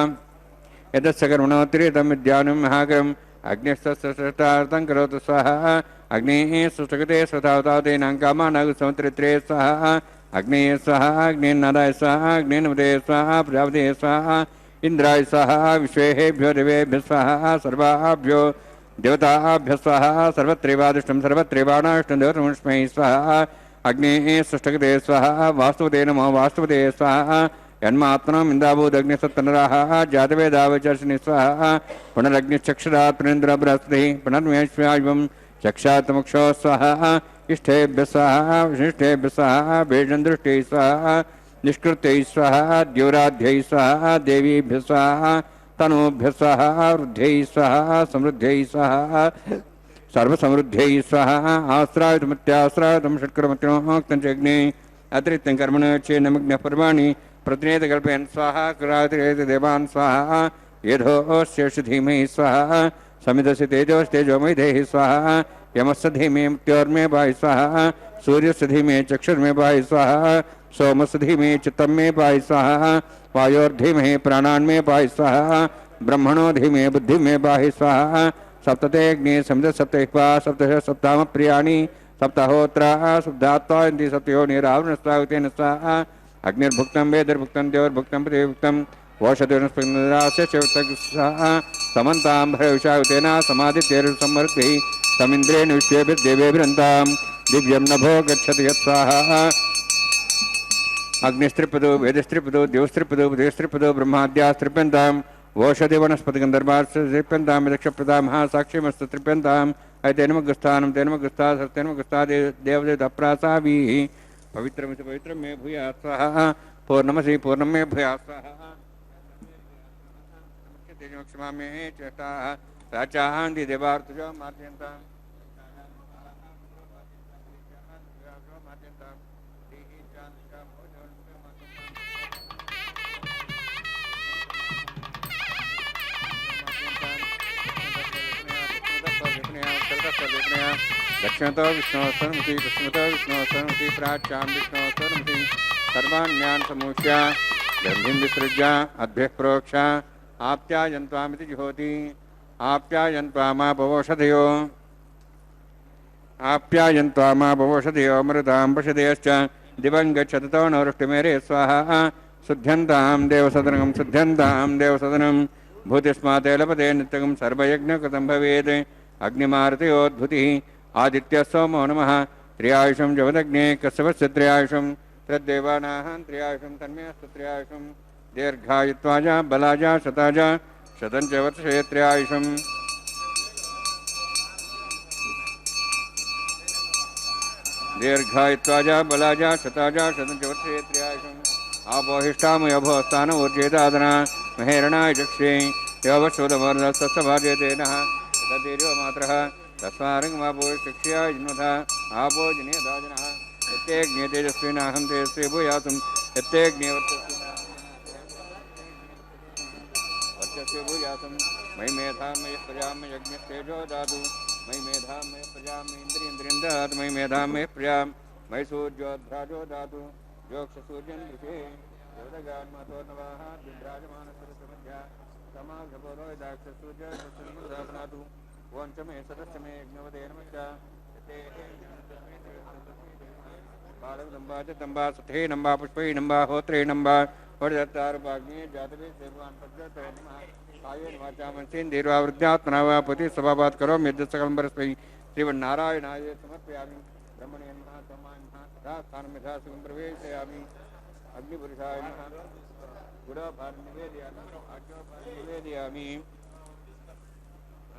यतस्य कर्मणोत्तरीतं विद्यानं महाकरम् अग्निस्तस्तार्थं करोतु स्वाहा अग्नेः सुष्ठुकते स्वतावतावतेनां कामानागसमुत्रित्रे स्वाहा अग्नेः स्वाहा अग्नेन्नादाय स्वाहा अग्नेन्नमते स्वाहा प्रजापते स्वाहा इंद्राय स्वाहा विश्वेभ्यो देवेभ्यः स्वाहा सर्वाभ्यो देवताभ्यः स्वाहा सर्वत्रैवादिष्टं सर्वत्रैवाणाष्टं देवतमस्मै स्वाहा अग्नेः सुष्ठुकते स्वाहा वास्तुपते नमो वास्तुपते स्वाहा यन्मात्मनम् इन्दाभूदग्निसत्तनराः जातवेदावचर्षिणि स्वाहा पुनरग्निश्चक्षुरात् पुनेन्द्र बृहस्पतिः पुनर्मेश्वायुवं चक्षात्मक्षो स्वाहा इष्टेभ्यः स्वाहा विशिष्टेभ्यः स्वाहा भेषन्दृष्टैः स्वाहा निष्कृत्यै स्वाहा द्योराध्यै स्वाहा देवीभ्यः स्वाहा तनूभ्यः स्वाहा वृद्ध्यै स्वाहा समृद्ध्यै स्वाहा सर्वसमृद्ध्यै स्वाहा आश्रायुतमत्याश्रायुतं षट्करमत्योक्तं च अग्ने अतिरिक्तं कर्मणोच्चे नमग्नः पर्वाणि प्रतिनेत कल्पयन् स्वाहा कृरातिरेत देवान् स्वाहा यथोऽस्य धीमहि स्वाहा समिधस्य तेजोमयि देहि स्वाहा यमस्य धीमे मृत्योर्मे पाहि स्वाहा सूर्यस्य धीमे चक्षुर्मे पाहि स्वाहा सोमस्य धीमे चित्तं मे पाहि स्वाहा वायोर्धीमहि प्राणान्मे पाहि स्वाहा ब्रह्मणो धीमे बुद्धि मे पाहि स्वाहा सप्तते अग्नि समिध सप्तहिपा सप्तश सप्ताम प्रियाणि सप्ताहोत्रा शुद्धात्वा इति सप्तयो निरावरणस्वागतेन स्वाहा अग्निर्भुक्तं वेदर्भुक्तं देवर्भुक्तं पृथिवीभुक्तं वोषधुर्नस्पतिरास्य स्वाहा समन्तां भरविषागतेन समादित्यैर्समृद्धिः तमिन्द्रेण विश्वेभिर्देवेभिरन्तां दिव्यं नभो गच्छति यत्स्वाहा अग्निस्त्रिपदो वेदस्त्रिपदो देवस्त्रिपदो बुधस्त्रिपदो ब्रह्माद्यास्त्रिप्यन्तां वोषधि वनस्पतिगन्धर्वास्त्रिप्यन्तां यक्षप्रदामः साक्ष्यमस्तु त्रिप्यन्ताम् तेनमगस्थानं तेनमगस्था तेनमगस्था देवदेवताप्रासाभिः पवित्रमिति पवित्रं मे भूयात् स्वाहा पूर्णमसि पूर्णं मे भूयात् स्वाहा क्षमा मे चेष्टाः राचान्ति देवार्तुजो मार्जयन्ताम् दक्षिणतो विष्णोस्तरमति पश्चिमतो विष्णोस्तरमति प्राच्यां विष्णोस्तरमति सर्वान्यान् समूह्य गन्धिं विसृज्य अद्भ्यः प्रोक्ष आप्यायन्त्वामिति जुहोति आप्यायन्त्वामापवोषधयो मृतां पशदयश्च दिवं गच्छतो नवृष्टिमेरे स्वाहा शुद्ध्यन्तां देवसदनं भूतिस्माते लभते नित्यं सर्वयज्ञकृतं भवेत् अग्निमारुतयोद्भुतिः आदित्य सोमो नमः त्र्यायुषं जगदग्ने कश्यपस्य त्र्यायुषं तद्देवानाः त्र्यायुषं तन्मे अस्तु त्र्यायुषं दीर्घायुत्वाज बलाज शताज शतं च वर्षे त्र्यायुषं दीर्घायुत्वाज बलाज शताज शतं च वर्षे त्र्यायुषम् आपोहिष्ठामयोभोस्थान ऊर्जेदादना महेरणाय चक्षे योवशोधमर्दस्तभाजयते नः तदेव मात्रः तस्मारङ्गमापोशिक्ष्या जिन्वथा आपो जनेदाजनः यत्तेऽग्ने तेजस्विनाहं तेजस्वी भूयासं यत्तेऽग्ने वर्चस्वी भूयासं मयि मेधां मयि प्रजां मयि यज्ञस्तेजो दातु मयि मेधां मयि प्रजां मयि इन्द्रियेन्द्रियं ददातु मयि मेधां मयि प्रजां मयि सूर्योध्राजो दातु योक्षसूर्यं दृशे योदगान्मतोर्नवाः दुर्राजमानसरसमध्या समाघपोरो दाक्षसूर्यनातु वंचमे सदस्यमे यज्ञवदे नमश्च बालकदम्बा च दम्बा सुथे नम्बा पुष्पै नम्बा होत्रे नम्बा वरदत्तारुपाग्ने जातवे सर्वान् पद्यते नमः कायेन वाचा मनसेन्द्रियावृद्ध्यात्मना वा पुति स्वभावात् करोमि यद्यत्सकलं परस्मै श्रीमन्नारायणाय समर्पयामि ब्रह्मणे नमः तमाय नमः तथा स्थानं यथा सुखं प्रवेशयामि अग्निपुरुषाय नमः गुडभारं निवेदयामि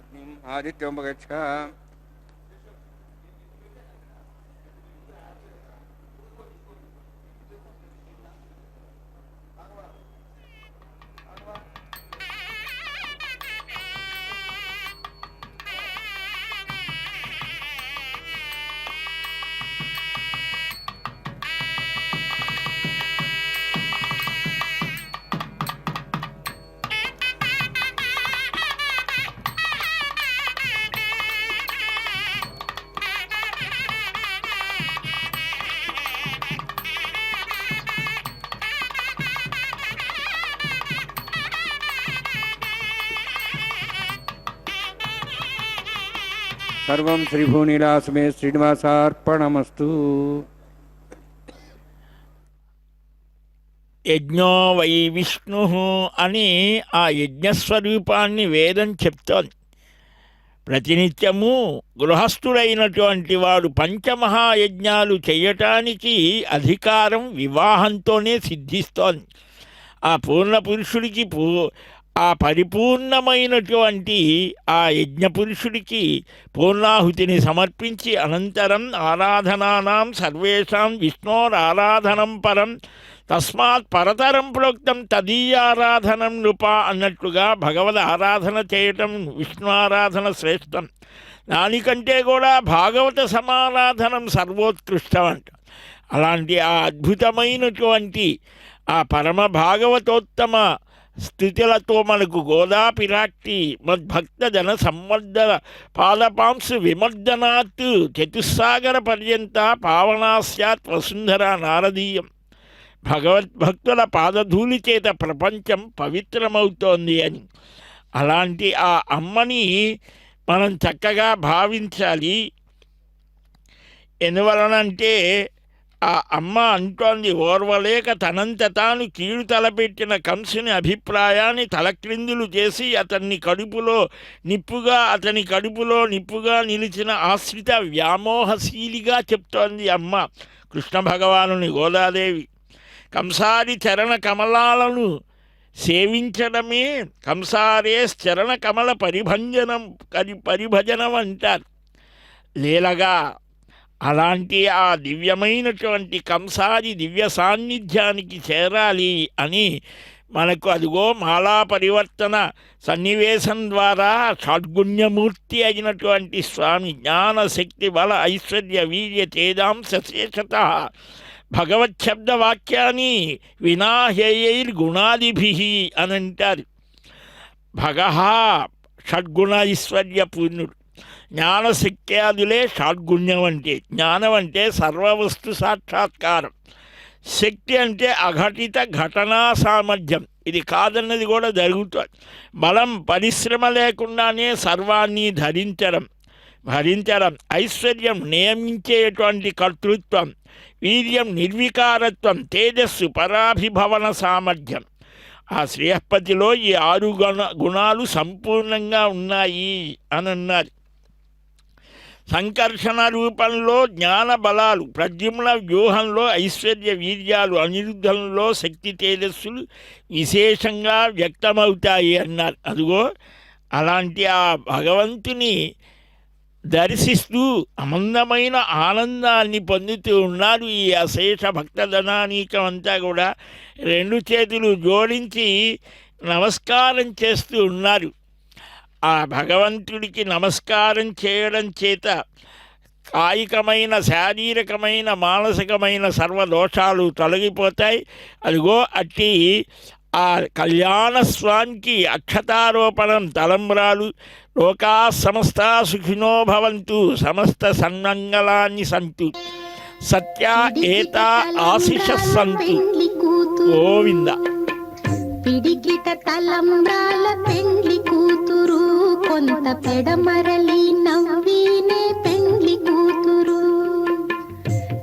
अग्निम् आदित्योपगच्छ सर्वं श्रीभूनीलासमे श्रीनिवासार्पणमस्तु యజ్ఞో వై విష్ణు అని ఆ యజ్ఞస్వరూపాన్ని వేదం చెప్తోంది. ప్రతినిత్యము గృహస్థుడైనటువంటి వాడు పంచమహాయజ్ఞాలు చేయటానికి అధికారం వివాహంతోనే సిద్ధిస్తోంది. ఆ పూర్ణ పురుషుడికి ఆ పరిపూర్ణమైనటువంటి ఆ యజ్ఞపురుషుడికి పూర్ణాహుతిని సమర్పించి అనంతరం ఆరాధనానాం సర్వేషాం విష్ణోరారాధనం పరం తస్మాత్ పరతరం ప్రోక్తం తదీయారాధనం నృప అన్నట్లుగా భగవద్ ఆరాధన చేయటం విష్ణు ఆరాధన శ్రేష్టం. దానికంటే కూడా భాగవత సమారాధనం సర్వోత్కృష్టం అంట. అలాంటి ఆ అద్భుతమైనటువంటి ఆ పరమ భాగవతోత్తమ స్థితులతో మనకు గోదా పిరాట్టి మద్భక్త జన సంవర్ధన పాదపాంసు విమర్దనాత్ చతుస్సాగర పర్యంత పావనా స్యాత్ వసుంధర నారదీయం. భగవద్భక్తుల పాదధూళి చేత ప్రపంచం పవిత్రమవుతోంది అని. అలాంటి ఆ అమ్మని మనం చక్కగా భావించాలి. ఎందువలనంటే ఆ అమ్మ అంటోంది, ఓర్వలేక తనంత తాను కీడు తలపెట్టిన కంసుని అభిప్రాయాన్ని తలక్రిందులు చేసి అతని కడుపులో నిప్పుగా నిలిచిన ఆశ్రిత వ్యామోహశీలిగా చెప్తోంది అమ్మ కృష్ణ భగవానుని గోదాదేవి. కంసారి చరణ కమలాలను సేవించడమే కంసారే చరణ కమల పరిభజనం అంటారు లీలగా. అలాంటి ఆ దివ్యమైనటువంటి కంసారి దివ్య సాన్నిధ్యానికి చేరాలి అని మనకు అదిగో మాలా పరివర్తన సన్నివేశం ద్వారా షడ్గుణ్యమూర్తి అయినటువంటి స్వామి జ్ఞానశక్తి బల ఐశ్వర్య వీర్య తేజాంశ శేషత భగవచ్చబ్దవాక్యాన్ని వినాహేయైర్గుణాదిభి అని అంటారు. భగః షడ్గుణ ఐశ్వర్య పూర్ణుడు. జ్ఞానశక్త్యాదులే షడ్గుణ్యం అంటే. జ్ఞానం అంటే సర్వవస్తు సాక్షాత్కారం, శక్తి అంటే అఘటిత ఘటనా సామర్థ్యం, ఇది కాదన్నది కూడా జరుగుతుంది. బలం పరిశ్రమ లేకుండానే సర్వాన్ని భరించడం, ఐశ్వర్యం నియమించేటువంటి కర్తృత్వం, వీర్యం నిర్వికారత్వం, తేజస్సు పరాభిభవన సామర్థ్యం. ఆ శ్రేయపతిలో ఈ 6 గుణాలు సంపూర్ణంగా ఉన్నాయి అని అన్నారు. సంకర్షణ రూపంలో జ్ఞాన బలాలు, ప్రద్యుమ్న వ్యూహంలో ఐశ్వర్య వీర్యాలు, అనిరుద్ధంలో శక్తి తేజస్సులు విశేషంగా వ్యక్తమవుతాయి అన్నారు. అదిగో అలాంటి ఆ భగవంతుని దర్శిస్తూ అమందమైన ఆనందాన్ని పొందుతూ ఉన్నారు ఈ అశేష భక్తజనానీకం అంతా కూడా. 2 చేతులు జోడించి నమస్కారం చేస్తూ ఉన్నారు. ఆ భగవంతుడికి నమస్కారం చేయడం చేత కాయికమైన, శారీరకమైన, మానసికమైన సర్వదోషాలు తొలగిపోతాయి. అదిగో అట్టి ఆ కళ్యాణ స్వామికి అక్షతారోపణం తలంబ్రాలు. లోకా సమస్త సుఖినో భవంతు, సమస్త సన్మంగళాన్ని సంతు, సత్య ఏత ఆశిష సంతు. గోవింద. పిడికిట తలంబ్రాల పెండ్లి కూతురు, కొంత పెడమరలి నవ్వీనే పెండ్లి కూతురు.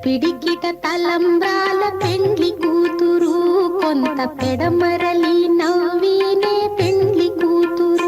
పిడికిట తలంబ్రాల పెండ్లి కూతురు, కొంత పెడమరలి నవ్వీనే పెండ్లి కూతురు.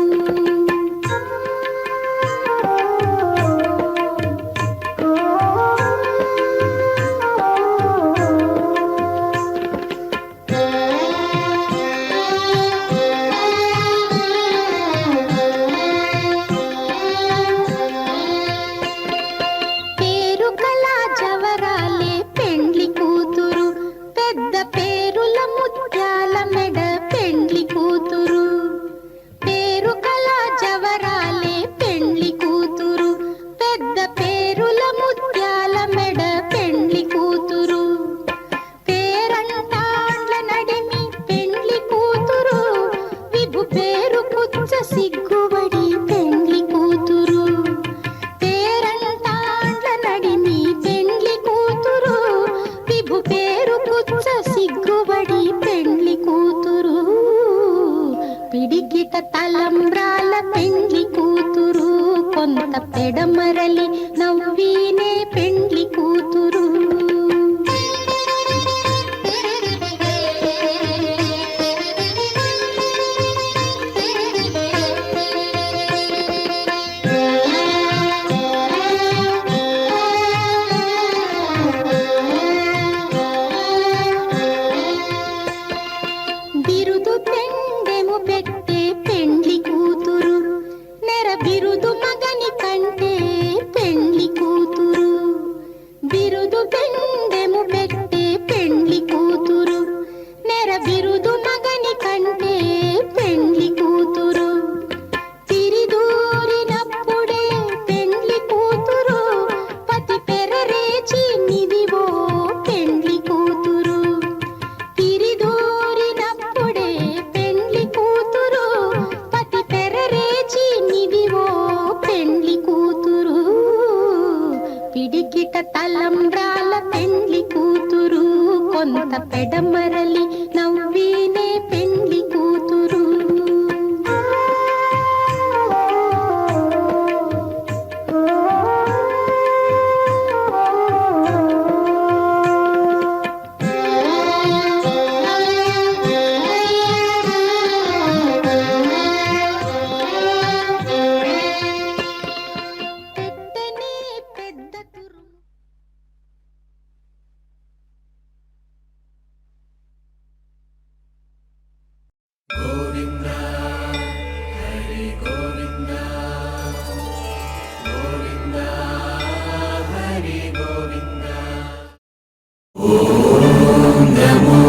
పిడికిట తలంబ్రాల పెండ్లి కూతురు, కొంత పెడమరలి నవ్వీనే పెండ్లి కూతురు. బిరుదు పెండెము పెట్టే పెండ్లి కూతురు, నెర బిరుదు మగని కంటే పెండ్లి కూతురు. కొంత పెడమరలి నవ్వీనే పెండ్లి కూతురు. పెట్టనే పెద్ద తురుము. నమో